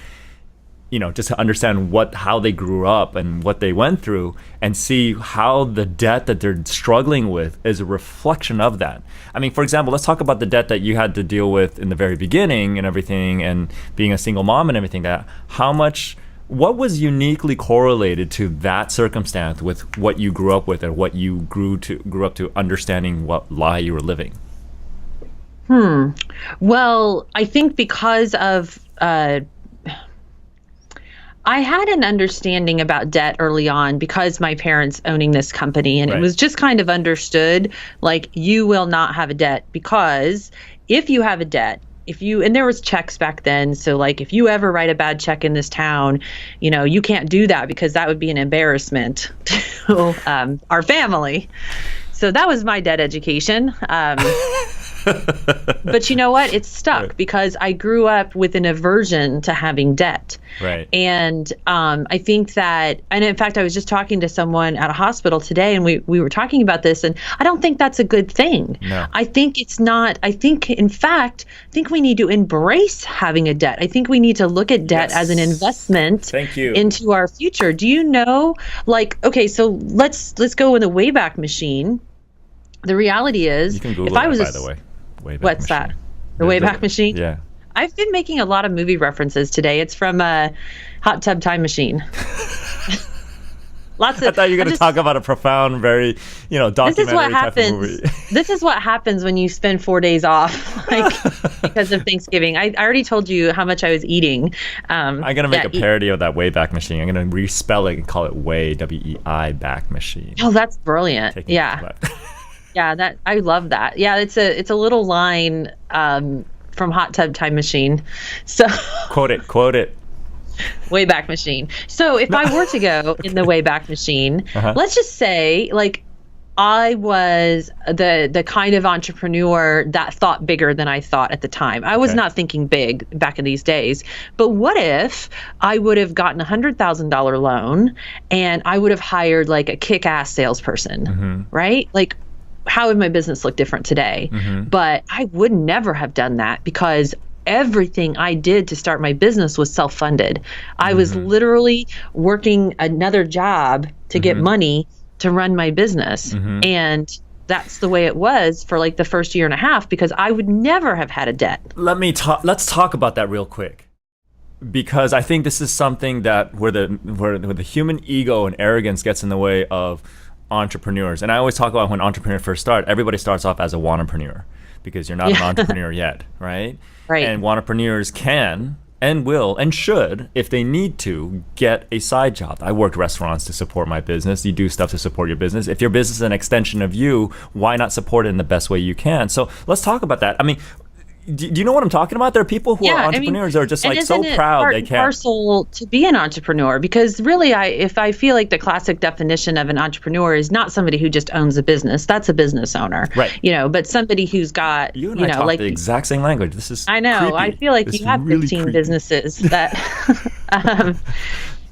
you know, just to understand how they grew up and what they went through and see how the debt that they're struggling with is a reflection of that. I mean, for example, let's talk about the debt that you had to deal with in the very beginning and everything, and being a single mom and everything. What was uniquely correlated to that circumstance with what you grew up with or what you grew up to understanding what lie you were living? Well, I think because of I had an understanding about debt early on because my parents owning this company, and it was just kind of understood, like, you will not have a debt, because if you have a debt, and there was checks back then, so like if you ever write a bad check in this town, you know, you can't do that because that would be an embarrassment to our family. So that was my debt education. But you know what? It's stuck Right. because I grew up with an aversion to having debt. Right. And I think that, and in fact, I was just talking to someone at a hospital today, and we were talking about this, and I don't think that's a good thing. No. I think it's not. I think, in fact, I think we need to embrace having a debt. I think we need to look at debt as an Yes. investment Thank you. into our future. Do you know, like, okay, so let's go in the Wayback Machine. The reality is, You can Google if I was that, by the way. Wayback what's Machine. that? The Wayback Machine? Yeah. I've been making a lot of movie references today. It's from Hot Tub Time Machine. Lots of. I thought you were going to talk about a profound, very, documentary This is what type of movie. happens. This is what happens when you spend 4 days off, like because of Thanksgiving. I already told you how much I was eating. I'm going to make a parody of that Wayback Machine. I'm going to respell it and call it Way, W-E-I, back machine. Oh, that's brilliant. Taking Yeah. it back. Yeah, I love that. Yeah, it's a little line from Hot Tub Time Machine. So Quote it. Wayback Machine. So if I were to go in the Wayback Machine, let's just say, like, I was the kind of entrepreneur that thought bigger than I thought at the time. I was not thinking big back in these days. But what if I would have gotten $100,000 loan and I would have hired like a kick-ass salesperson, right? Like, how would my business look different today? But I would never have done that because everything I did to start my business was self-funded. I was literally working another job to get money to run my business. And that's the way it was for like the first year and a half because I would never have had a debt. Let's talk about that real quick. Because I think this is something that where the human ego and arrogance gets in the way of entrepreneurs. And I always talk about when entrepreneurs first start, everybody starts off as a wantrepreneur because you're not an entrepreneur yet, right? Right. And wantrepreneurs can and will and should, if they need to, get a side job. I worked restaurants to support my business. You do stuff to support your business. If your business is an extension of you, why not support it in the best way you can? So let's talk about that. I mean, do you know what I'm talking about? There are people who are entrepreneurs that are just like so proud they can't. Parcel to be an entrepreneur because really, if I feel like the classic definition of an entrepreneur is not somebody who just owns a business. That's a business owner, right? But somebody who's got you and I talk the exact same language. This is I know. creepy. I feel like this you have really 15 creepy. businesses that.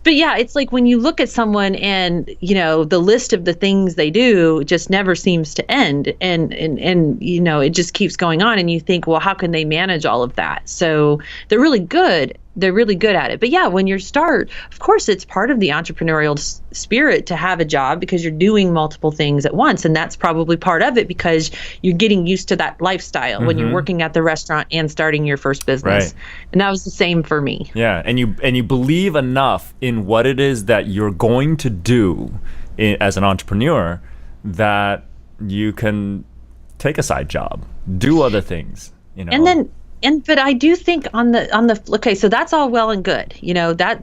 But yeah, it's like when you look at someone and, the list of the things they do just never seems to end. And it just keeps going on. And you think, well, how can they manage all of that? So they're really good. They're really good at it. But yeah, when you start, of course, it's part of the entrepreneurial spirit to have a job because you're doing multiple things at once. And that's probably part of it because you're getting used to that lifestyle when you're working at the restaurant and starting your first business. Right. And that was the same for me. Yeah. And you believe enough in what it is that you're going to do as an entrepreneur that you can take a side job, do other things, But I do think on the okay, so that's all well and good,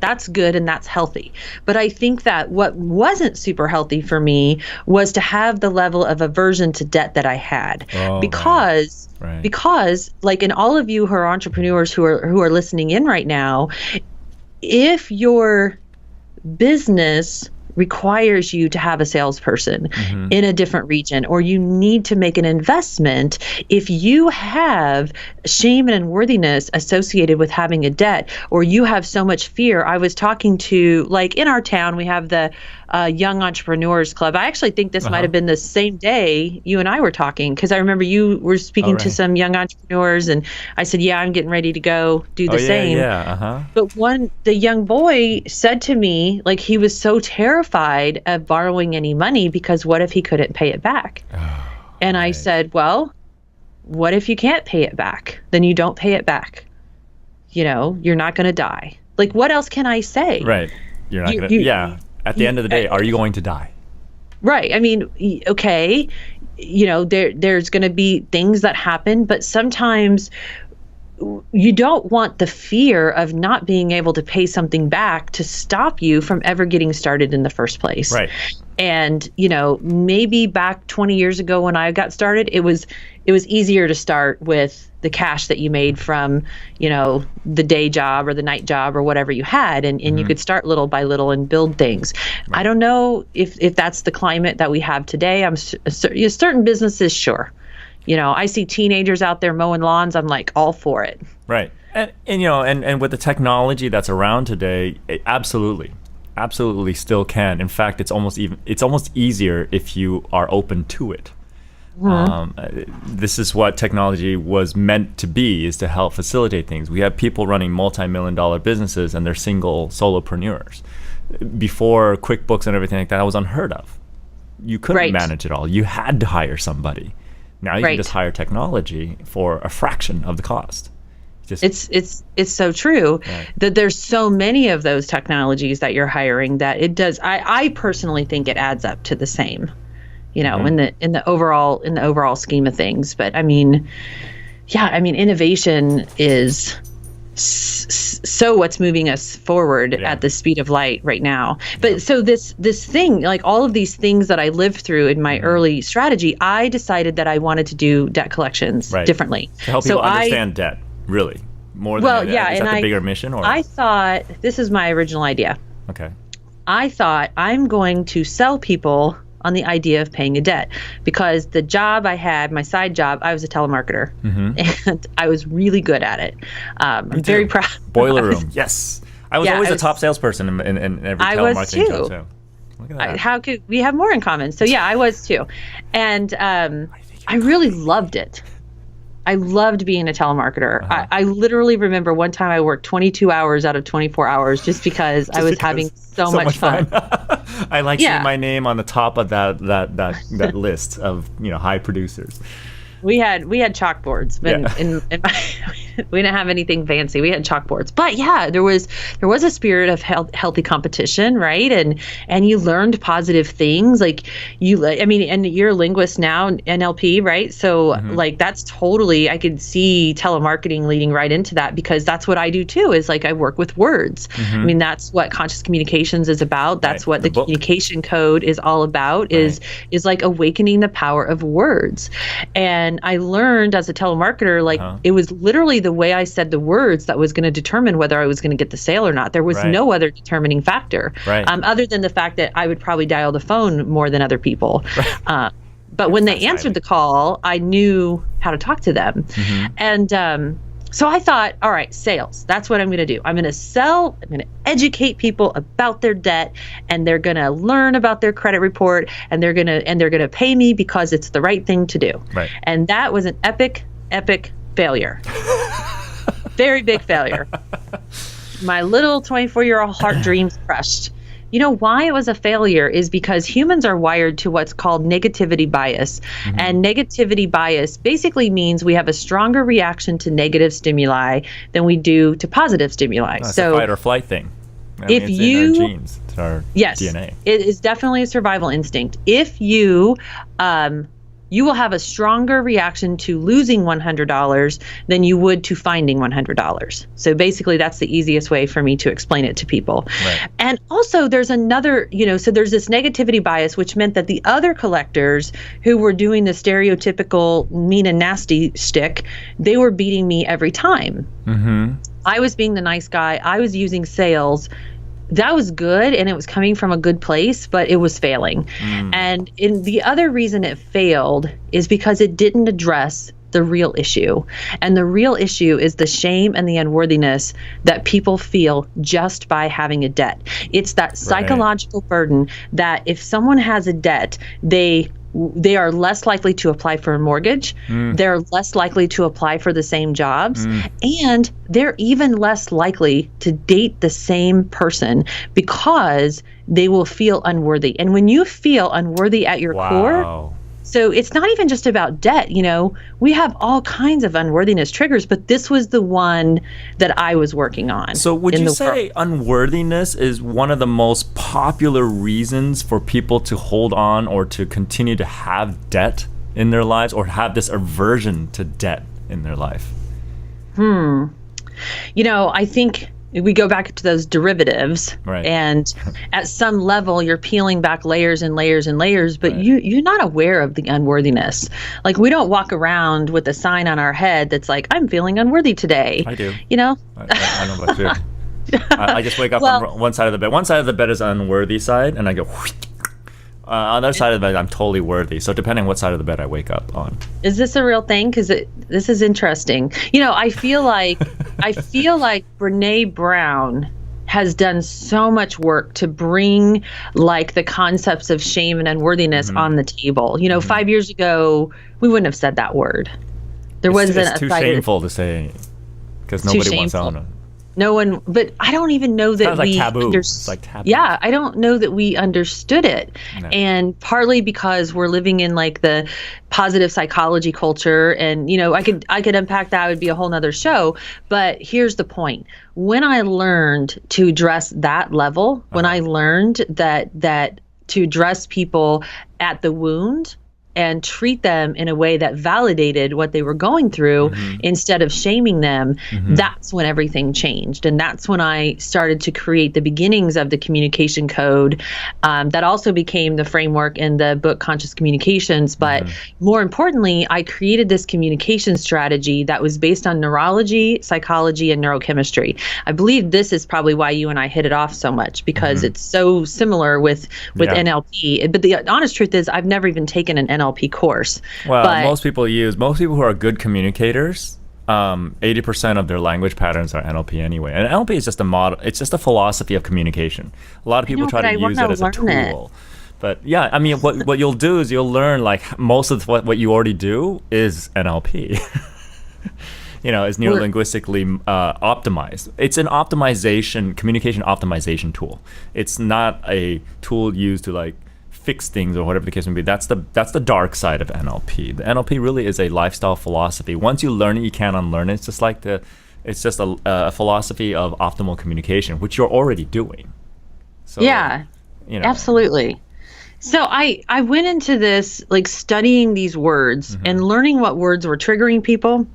that's good and that's healthy. But I think that what wasn't super healthy for me was to have the level of aversion to debt that I had, because like, in all of you who are entrepreneurs who are listening in right now, if your business requires you to have a salesperson in a different region, or you need to make an investment, if you have shame and unworthiness associated with having a debt, or you have so much fear. I was talking to, like, in our town, we have the Young Entrepreneurs Club. I actually think this might have been the same day you and I were talking, because I remember you were speaking to some young entrepreneurs, and I said, yeah, I'm getting ready to go do the same. But the young boy said to me, like, he was so terrified of borrowing any money because what if he couldn't pay it back? And I said, well, what if you can't pay it back? Then you don't pay it back. You're not going to die. Like, what else can I say? Right. You're not going to, at the end of the day, are you going to die? Right. I mean, okay, there's going to be things that happen, but sometimes you don't want the fear of not being able to pay something back to stop you from ever getting started in the first place. Right. And, maybe back 20 years ago when I got started, it was easier to start with the cash that you made from, the day job or the night job or whatever you had. And you could start little by little and build things. Right. I don't know if that's the climate that we have today. Certain businesses, sure. I see teenagers out there mowing lawns. I'm like all for it. Right. And and with the technology that's around today, it absolutely still can. In fact, it's almost easier if you are open to it. This is what technology was meant to be, is to help facilitate things. We have people running multi-million-dollar businesses and they're single solopreneurs. Before QuickBooks and everything like that was unheard of. You couldn't manage it all. You had to hire somebody. Now you can just hire technology for a fraction of the cost. It's so true that there's so many of those technologies that you're hiring that it does. I personally think it adds up to the same, in the overall scheme of things. But innovation is so what's moving us forward at the speed of light right now. But so this thing, like all of these things that I lived through in my early strategy, I decided that I wanted to do debt collections differently. To help people understand debt, really. More than is that the bigger mission? Or? I thought, this is my original idea. Okay. I thought I'm going to sell people on the idea of paying a debt, because the job I had, my side job, I was a telemarketer, and I was really good at it. I'm very proud. Boiler room, yes. I was always a top salesperson in every telemarketing job. So. Look at that. How could we have more in common? So yeah, I was too, and I really loved it. I loved being a telemarketer. I literally remember one time I worked 22 hours out of 24 hours just because I was having so much fun. I like seeing my name on the top of that list of high producers. We had chalkboards, we didn't have anything fancy. We had chalkboards, but there was a spirit of healthy competition, right? And you learned positive things, and you're a linguist now, NLP, right? So that's totally, I could see telemarketing leading right into that, because that's what I do too. Is I work with words. That's what conscious communications is about. That's what the communication code is all about. Is awakening the power of words. And I learned as a telemarketer, it was literally the way I said the words that was going to determine whether I was going to get the sale or not. There was no other determining factor, other than the fact that I would probably dial the phone more than other people. But when they answered the call, I knew how to talk to them. And so I thought, all right, sales, that's what I'm going to do. I'm going to sell, I'm going to educate people about their debt, and they're going to learn about their credit report, and they're going to pay me because it's the right thing to do. Right. And that was an epic failure. Very big failure. My little 24-year-old heart dreams crushed. You know why it was a failure is because humans are wired to what's called negativity bias. And negativity bias basically means we have a stronger reaction to negative stimuli than we do to positive stimuli. It's a fight or flight thing. It's in our genes, it's our DNA. It is definitely a survival instinct. If you will have a stronger reaction to losing $100 than you would to finding $100. So basically that's the easiest way for me to explain it to people. Right. And also there's another, so there's this negativity bias, which meant that the other collectors who were doing the stereotypical mean and nasty shtick, they were beating me every time. I was being the nice guy. I was using sales. That was good, and it was coming from a good place, but it was failing. And the other reason it failed is because it didn't address the real issue. And the real issue is the shame and the unworthiness that people feel just by having a debt. It's that psychological burden that if someone has a debt, they are less likely to apply for a mortgage. They're less likely to apply for the same jobs. And they're even less likely to date the same person because they will feel unworthy. And when you feel unworthy at your core, so it's not even just about debt. We have all kinds of unworthiness triggers, but this was the one that I was working on. So would you say unworthiness is one of the most popular reasons for people to hold on or to continue to have debt in their lives, or have this aversion to debt in their life? I think we go back to those derivatives, and at some level you're peeling back layers and layers and layers, but you're not aware of the unworthiness. We don't walk around with a sign on our head that's like, I'm feeling unworthy today. I do. I know about you. I just wake up on one side of the bed. One side of the bed is unworthy side, and I go, On the other side of the bed, I'm totally worthy. So depending on what side of the bed I wake up on. Is this a real thing? Because this is interesting. I feel like Brene Brown has done so much work to bring like the concepts of shame and unworthiness on the table. 5 years ago, we wouldn't have said that word. It's too shameful to say because nobody wants to own it. No one, but I don't even know that we taboo. It's like taboo. Yeah, I don't know that we understood it. No. And partly because we're living in like the positive psychology culture, and I could unpack that. It would be a whole nother show. But here's the point: when I learned to address that level, when I learned that to address people at the wound and treat them in a way that validated what they were going through instead of shaming them, that's when everything changed. And that's when I started to create the beginnings of the communication code that also became the framework in the book Conscious Communications. But more importantly, I created this communication strategy that was based on neurology, psychology, and neurochemistry. I believe this is probably why you and I hit it off so much, because it's so similar with NLP. But the honest truth is I've never even taken an NLP course. Well, most people who are good communicators, 80% of their language patterns are NLP anyway. And NLP is just a model. It's just a philosophy of communication. A lot of people try to use it as a tool. But yeah, I mean, what you'll do is you'll learn like most of what you already do is NLP. Is neurolinguistically optimized. It's an communication optimization tool. It's not a tool used to like fix things or whatever the case may be. That's the dark side of NLP. The NLP really is a lifestyle philosophy. Once you learn it, you can't unlearn it. It's just a philosophy of optimal communication, which you're already doing. So, yeah, absolutely. So I went into this like studying these words and learning what words were triggering people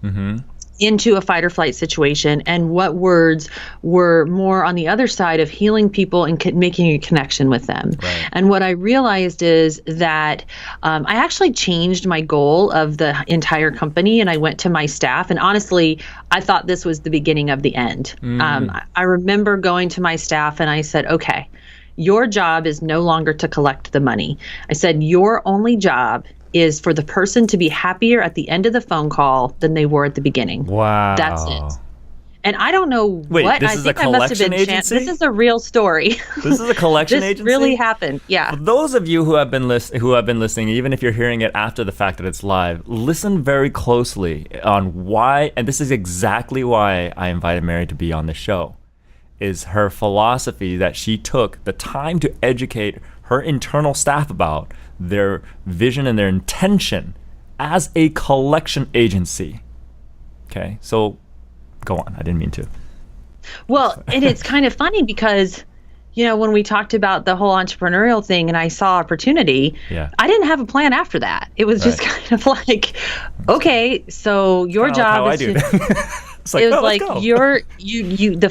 into a fight or flight situation, and what words were more on the other side of healing people and making a connection with them. Right. And what I realized is that I actually changed my goal of the entire company, and I went to my staff, and honestly, I thought this was the beginning of the end. I remember going to my staff and I said, okay, your job is no longer to collect the money. I said, your only job is for the person to be happier at the end of the phone call than they were at the beginning. Wow. That's it. And I don't know what. This is a collection agency? This is a real story. This is a collection this agency? This really happened. Yeah. For those of you who have been listening, even if you're hearing it after the fact that it's live, listen very closely on why, and this is exactly why I invited Mary to be on the show, is her philosophy that she took the time to educate her internal staff about their vision and their intention as a collection agency. Okay, so go on. I didn't mean to. Well, and it's kind of funny because, when we talked about the whole entrepreneurial thing and I saw opportunity, I didn't have a plan after that. It was just kind of like, okay, so your job is the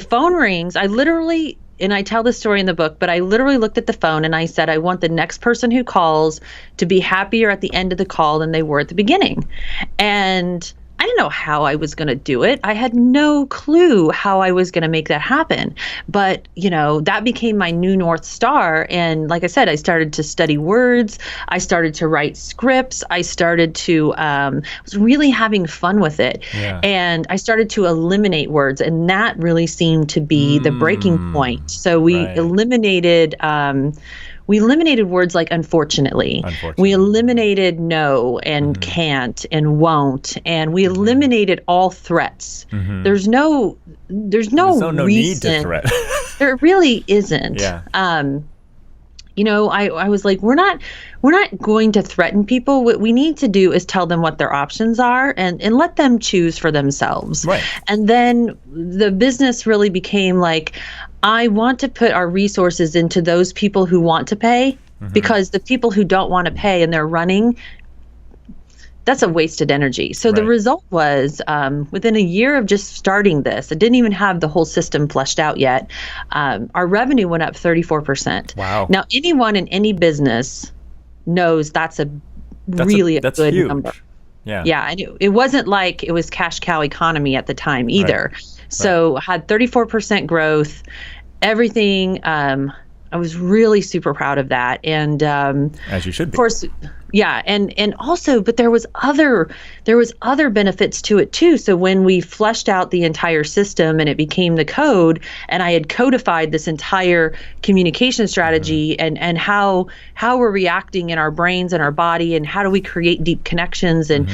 phone rings. And I tell this story in the book, but I literally looked at the phone and I said, I want the next person who calls to be happier at the end of the call than they were at the beginning. And I didn't know how I was going to do it. I had no clue how I was going to make that happen. But, that became my new North Star. And like I said, I started to study words. I started to write scripts. I started to, was really having fun with it. Yeah. And I started to eliminate words. And that really seemed to be the breaking point. So we eliminated words like unfortunately. We eliminated no and can't and won't, and we eliminated all threats. There's no need to threat. There really isn't. Yeah. I was like, we're not going to threaten people. What we need to do is tell them what their options are and let them choose for themselves. Right. And then the business really became like, I want to put our resources into those people who want to pay, because the people who don't want to pay and they're running, that's a wasted energy. So the result was within a year of just starting this, I didn't even have the whole system fleshed out yet. Our revenue went up 34%. Wow. Now, anyone in any business knows that's a good huge number. Yeah. Yeah. And it wasn't like it was cash cow economy at the time either. Right. So had 34% growth. Everything I was really super proud of that. And As you should of be. course, yeah, and also, but there was other benefits to it too. So when we fleshed out the entire system and it became the code, and I had codified this entire communication strategy and how we're reacting in our brains and our body, and how do we create deep connections, and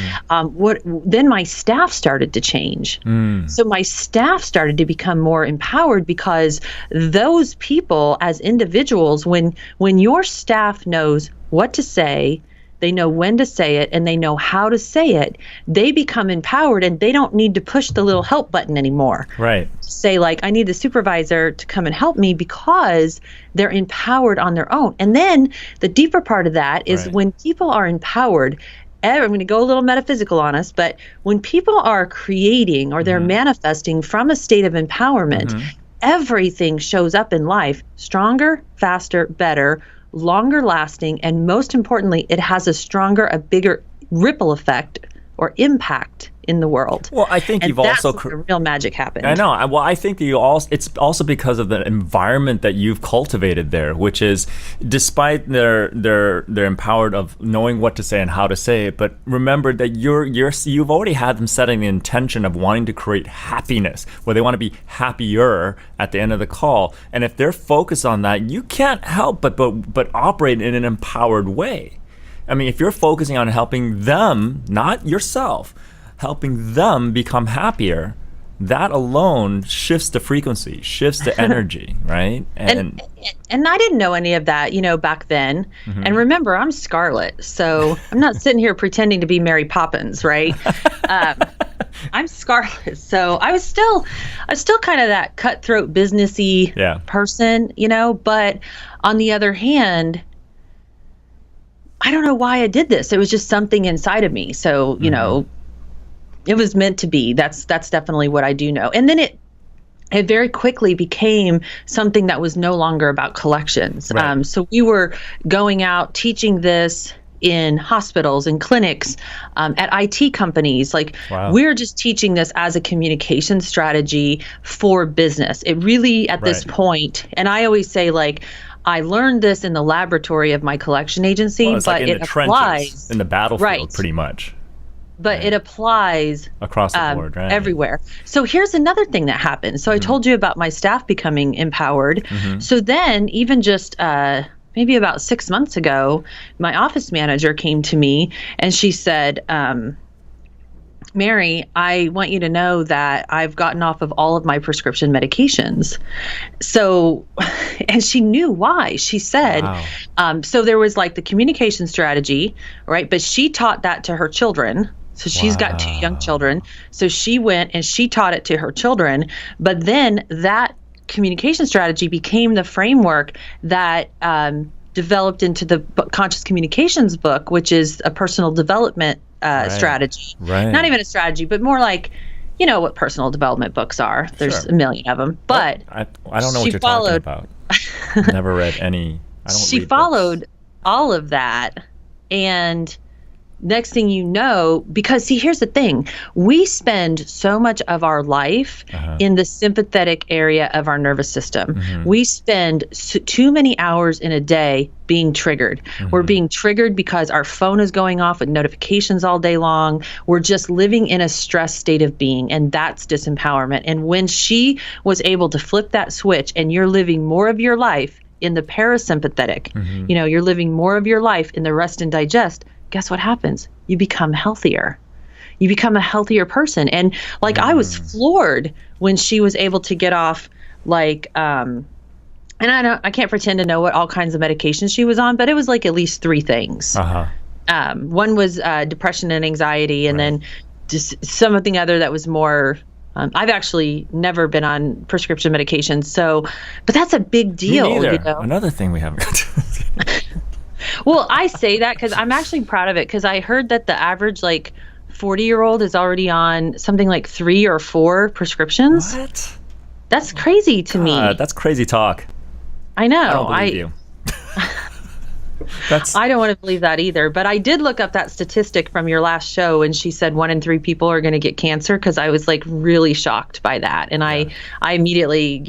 then my staff started to change. So my staff started to become more empowered, because those people as individuals, when your staff knows what to say, they know when to say it, and they know how to say it, they become empowered, and they don't need to push the little help button anymore. Right. Say like, I need the supervisor to come and help me, because they're empowered on their own. And then the deeper part of that is when people are empowered, I'm going to go a little metaphysical on us, but when people are creating or they're manifesting from a state of empowerment, everything shows up in life stronger, faster, better, longer lasting, and most importantly, it has a bigger ripple effect or impact in the world. Well, I think you've that's also where the real magic happened. I know. Well, I think it's also because of the environment that you've cultivated there, which is, despite they're empowered of knowing what to say and how to say it, but remember that you've already had them setting the intention of wanting to create happiness, where they want to be happier at the end of the call. And if they're focused on that, you can't help but operate in an empowered way. I mean, if you're focusing on helping them, not yourself, helping them become happier, that alone shifts the frequency, shifts the energy, right? And I didn't know any of that, back then. And remember, I'm Scarlett, so I'm not sitting here pretending to be Mary Poppins, right? I'm Scarlett, so I was still kind of that cutthroat businessy person, But on the other hand, I don't know why I did this. It was just something inside of me. So, it was meant to be. That's definitely what I do know. And then it very quickly became something that was no longer about collections. Right. So we were going out teaching this in hospitals and clinics, at IT companies. Like, we're just teaching this as a communication strategy for business. It really, at this point, and I always say, like, I learned this in the laboratory of my collection agency, it's but like in it the applies trenches, in the battlefield, pretty much. But it applies across the board, right? Everywhere. So here's another thing that happened. So I told you about my staff becoming empowered. So then, even just maybe about 6 months ago, my office manager came to me and she said, Mary, I want you to know that I've gotten off of all of my prescription medications. So, and she knew why. She said, so there was like the communication strategy, right? But she taught that to her children. So she's got 2 young children. So she went and she taught it to her children. But then that communication strategy became the framework that developed into the Conscious Communications book, which is a personal development strategy. Right. Not even a strategy, but more like, what personal development books are. There's a million of them. But I don't know what you're talking about. Never read any. She followed all of that, and next thing you know, because see, here's the thing. We spend so much of our life in the sympathetic area of our nervous system. We spend too many hours in a day being triggered. We're being triggered because our phone is going off with notifications all day long. We're just living in a stress state of being, and that's disempowerment. And when she was able to flip that switch, and you're living more of your life in the parasympathetic, you're living more of your life in the rest and digest, guess what happens? You become healthier. You become a healthier person. And like, I was floored when she was able to get off, like, and I can't pretend to know what all kinds of medications she was on, but it was like at least 3 things. One was depression and anxiety, and then just something other that was more. I've actually never been on prescription medication, but that's a big deal. Me neither. Another thing we haven't got to. Well, I say that because I'm actually proud of it, because I heard that the average 40-year-old is already on something like 3 or 4 prescriptions. What? That's crazy to me. That's crazy talk. I know. I don't believe you. I don't want to believe that either. But I did look up that statistic from your last show, and she said 1 in 3 people are going to get cancer, because I was like really shocked by that. And I immediately,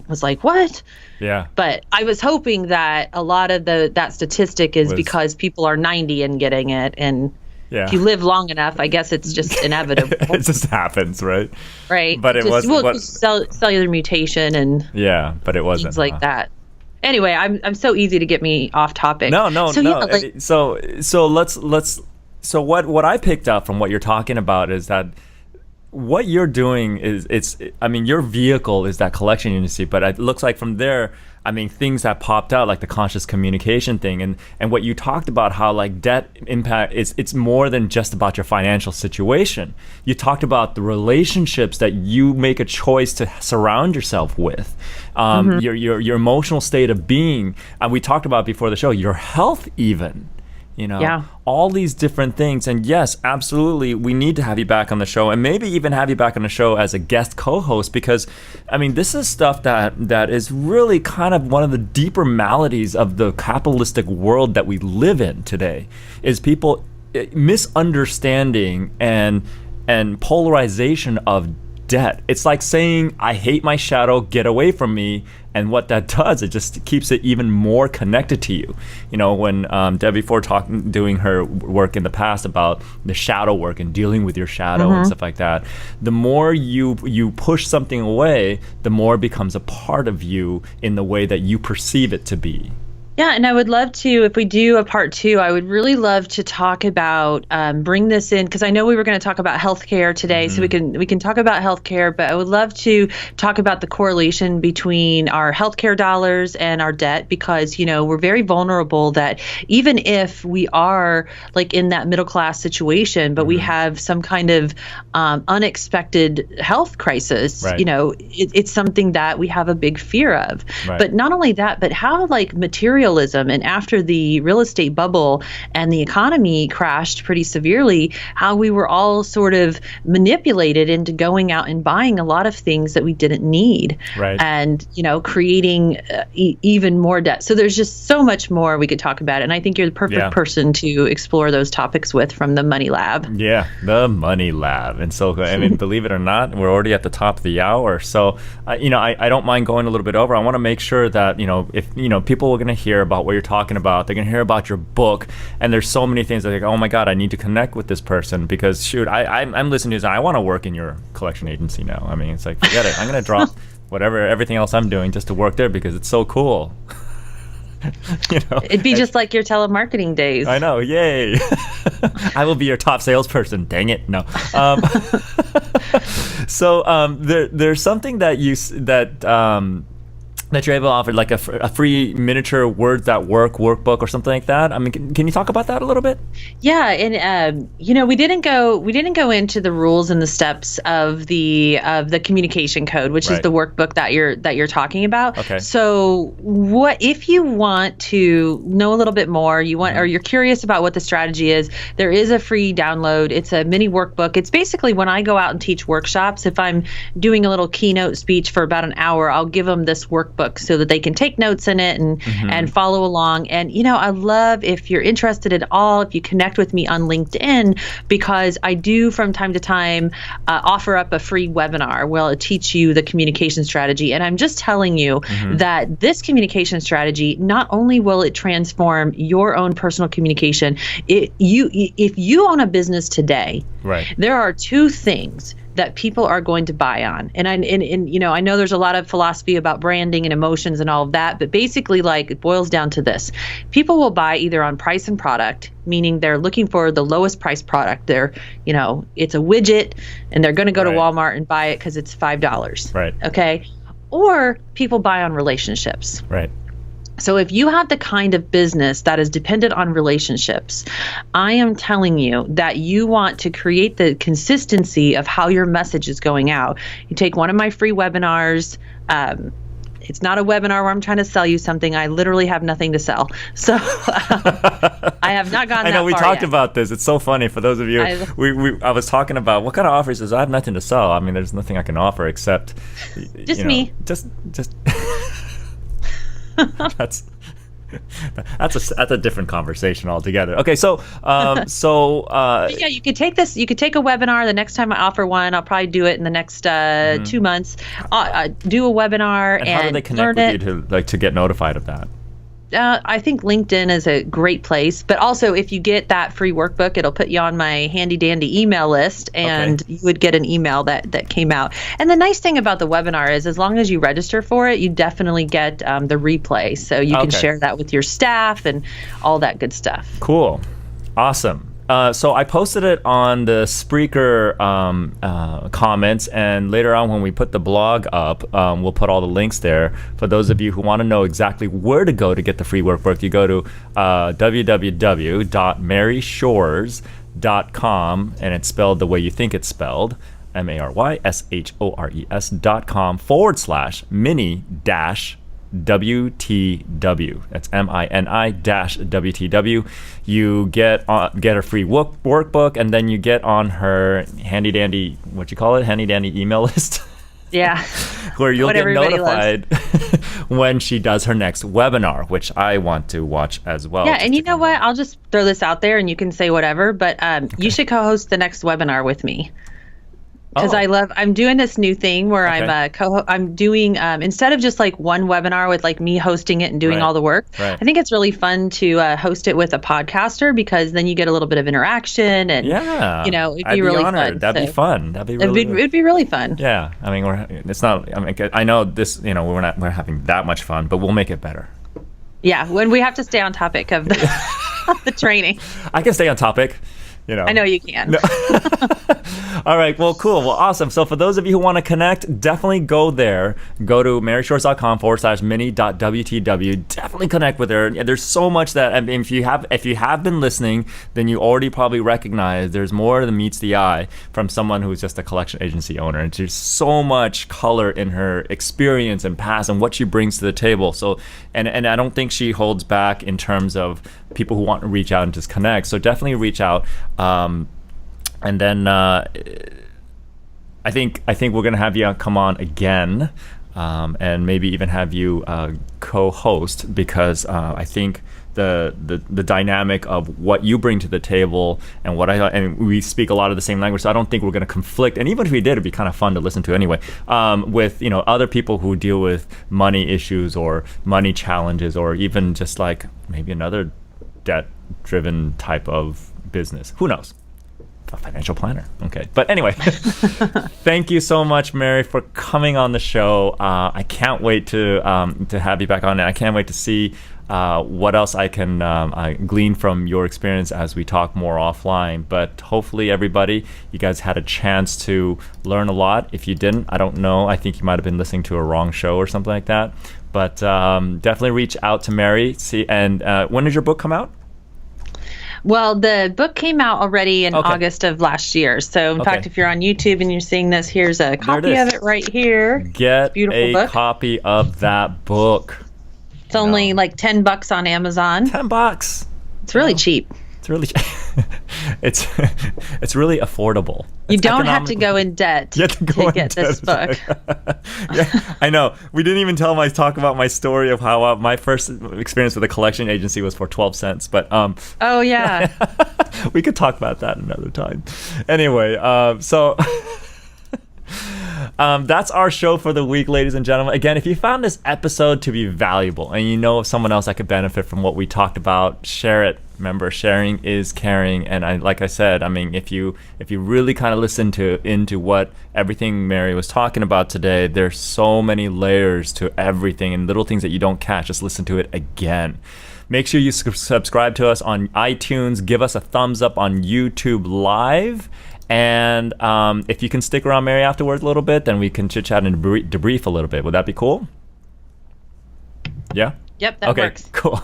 was like, what? Yeah. But I was hoping that a lot of that statistic is because people are 90 and getting it. And if you live long enough, I guess it's just inevitable. It just happens, right? Right. But it wasn't. Cellular mutation and but it wasn't. Things like that. Anyway, I'm so easy to get me off topic. No. So, So what I picked up from what you're talking about is that what you're doing is your vehicle is that collection agency, but it looks like from there, things that popped out, like the conscious communication thing, and what you talked about, how like debt impact it's more than just about your financial situation. You talked about the relationships that you make a choice to surround yourself with, your emotional state of being. We talked about before the show, your health even. All these different things. And yes, absolutely, we need to have you back on the show, and maybe even have you back on the show as a guest co-host, because this is stuff that is really kind of one of the deeper maladies of the capitalistic world that we live in today, is people misunderstanding and polarization of debt. It's like saying, I hate my shadow, get away from me. And what that does, it just keeps it even more connected to you. When Debbie Ford doing her work in the past about the shadow work and dealing with your shadow and stuff like that, the more you push something away, the more it becomes a part of you in the way that you perceive it to be. Yeah, and I would love to, if we do a part 2, I would really love to talk about, bring this in, because I know we were going to talk about healthcare today, so we can talk about healthcare, but I would love to talk about the correlation between our healthcare dollars and our debt, because, we're very vulnerable, that even if we are like in that middle class situation, but we have some kind of unexpected health crisis, it's something that we have a big fear of. Right. But not only that, but how like materialism, and after the real estate bubble and the economy crashed pretty severely, how we were all sort of manipulated into going out and buying a lot of things that we didn't need, and creating even more debt. So there's just so much more we could talk about, and I think you're the perfect person to explore those topics with, from the Money Lab. Yeah, the Money Lab. And so, believe it or not, we're already at the top of the hour. So, I don't mind going a little bit over. I want to make sure that if people are going to hear about what you're talking about, they're going to hear about your book, and there's so many things that they're like, oh my God, I need to connect with this person, because shoot, I'm listening to this, and I want to work in your collection agency now. It's like, forget it, I'm going to drop everything else I'm doing just to work there, because it's so cool. It'd be just like your telemarketing days. I know, yay. I will be your top salesperson, dang it. No. So there's something that that you're able to offer, like a free miniature words that work workbook or something like that. Can you talk about that a little bit? Yeah, and we didn't go into the rules and the steps of the communication code, which is the workbook that you're talking about. Okay. So what if you want to know a little bit more? Or you're curious about what the strategy is? There is a free download. It's a mini workbook. It's basically when I go out and teach workshops. If I'm doing a little keynote speech for about an hour, I'll give them this workbook so that they can take notes in it and follow along. And, I love, if you're interested at all, if you connect with me on LinkedIn, because I do from time to time offer up a free webinar where I'll teach you the communication strategy. And I'm just telling you that this communication strategy, not only will it transform your own personal communication, if you own a business today, there are 2 things that people are going to buy on. And I know there's a lot of philosophy about branding and emotions and all of that, but basically, like, it boils down to this. People will buy either on price and product, meaning they're looking for the lowest price product. They're, it's a widget, and they're going to go to Walmart and buy it because it's $5. Right. Okay. Or people buy on relationships. Right. So if you have the kind of business that is dependent on relationships, I am telling you that you want to create the consistency of how your message is going out. You take one of my free webinars. It's not a webinar where I'm trying to sell you something. I literally have nothing to sell. So I have not gotten that far. I know we talked about this. It's so funny for those of you. I was talking about what kind of offers is. I have nothing to sell. There's nothing I can offer except just me. Just. That's That's a different conversation altogether. Okay, so Yeah, you could take this. You could take a webinar. The next time I offer one, I'll probably do it in the next 2 months. Do a webinar and how do they connect with you to get notified of that? I think LinkedIn is a great place, but also if you get that free workbook, it'll put you on my handy dandy email list, and you would get an email that came out. And the nice thing about the webinar is, as long as you register for it, you definitely get the replay, so you can share that with your staff and all that good stuff. Cool, awesome. So I posted it on the Spreaker comments, and later on when we put the blog up, we'll put all the links there. For those of you who want to know exactly where to go to get the free workbook, you go to www.maryshores.com, and it's spelled the way you think it's spelled, MaryShores.com/mini-WTW. That's MINI-WTW. You get a free workbook, and then you get on her handy dandy email list. Yeah. Where you'll get notified when she does her next webinar, which I want to watch as well. Yeah, and you know what? I'll just throw this out there, and you can say whatever, but you should co-host the next webinar with me. Because I'm doing this new thing where I'm doing, instead of just like one webinar with like me hosting it and doing all the work, I think it's really fun to host it with a podcaster, because then you get a little bit of interaction, and it'd be really fun. That'd be fun. It'd be really fun. Yeah, I mean, I know this, we're not having that much fun, but we'll make it better. Yeah, when we have to stay on topic of the the training. I can stay on topic. I know you can. No. All right. Well, cool. Well, awesome. So for those of you who want to connect, definitely go there. Go to maryshores.com/mini.wtw. Definitely connect with her. There's so much that, I mean, if you have been listening, then you already probably recognize there's more than meets the eye from someone who's just a collection agency owner. And there's so much color in her experience and past and what she brings to the table. So, and I don't think she holds back in terms of people who want to reach out and just connect. So definitely reach out. And then I think we're gonna have you come on again, and maybe even have you co-host, because I think the dynamic of what you bring to the table and and we speak a lot of the same language, so I don't think we're gonna conflict. And even if we did, it'd be kind of fun to listen to anyway. With other people who deal with money issues or money challenges, or even just like maybe another debt-driven type of business. Who knows? A financial planner. Okay. But anyway, thank you so much, Mary, for coming on the show. I can't wait to have you back on, and I can't wait to see what else I can glean from your experience as we talk more offline. But hopefully, everybody, you guys had a chance to learn a lot. If you didn't, I don't know. I think you might have been listening to a wrong show or something like that. But definitely reach out to Mary. And when did your book come out? Well, the book came out already in August of last year. So, in fact, if you're on YouTube and you're seeing this, here's a copy of it right here. Get a copy of that book. It's only like $10 on Amazon. $10. It's really cheap. It's really it's really affordable. You don't have to go in debt to get this book. Yeah, I know. We didn't even talk about my story of how my first experience with a collection agency was for 12 cents. But oh yeah, we could talk about that another time. Anyway, so. That's our show for the week, ladies and gentlemen. Again, if you found this episode to be valuable and you know of someone else that could benefit from what we talked about, share it. Remember, sharing is caring. And like I said, I mean, if you really kind of listen into what everything Mary was talking about today, there's so many layers to everything and little things that you don't catch. Just listen to it again. Make sure you subscribe to us on iTunes. Give us a thumbs up on YouTube Live. And if you can stick around, Mary, afterwards a little bit, then we can chit-chat and debrief a little bit. Would that be cool? Yeah? Yep, that works. Cool.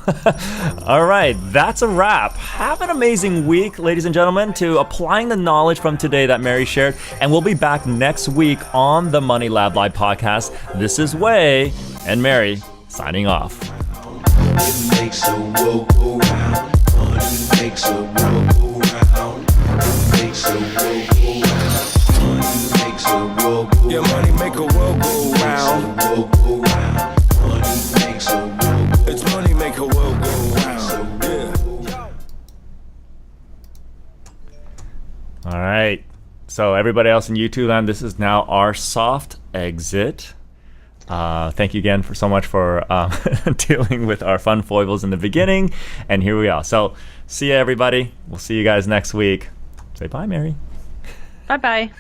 All right, that's a wrap. Have an amazing week, ladies and gentlemen, to applying the knowledge from today that Mary shared. And we'll be back next week on the Money Lab Live podcast. This is Wei and Mary signing off. It makes a world go round. Money makes a world go round. Makes a world go round. Money makes a world go round. Yeah, money make a world go round. Money makes a world go round. Money makes a world go round. It's money make a world go round. So everybody else in YouTube land, this is now our soft exit. Thank you again so much for dealing with our fun foibles in the beginning. And here we are. So see you, everybody. We'll see you guys next week. Say bye, Mary. Bye-bye.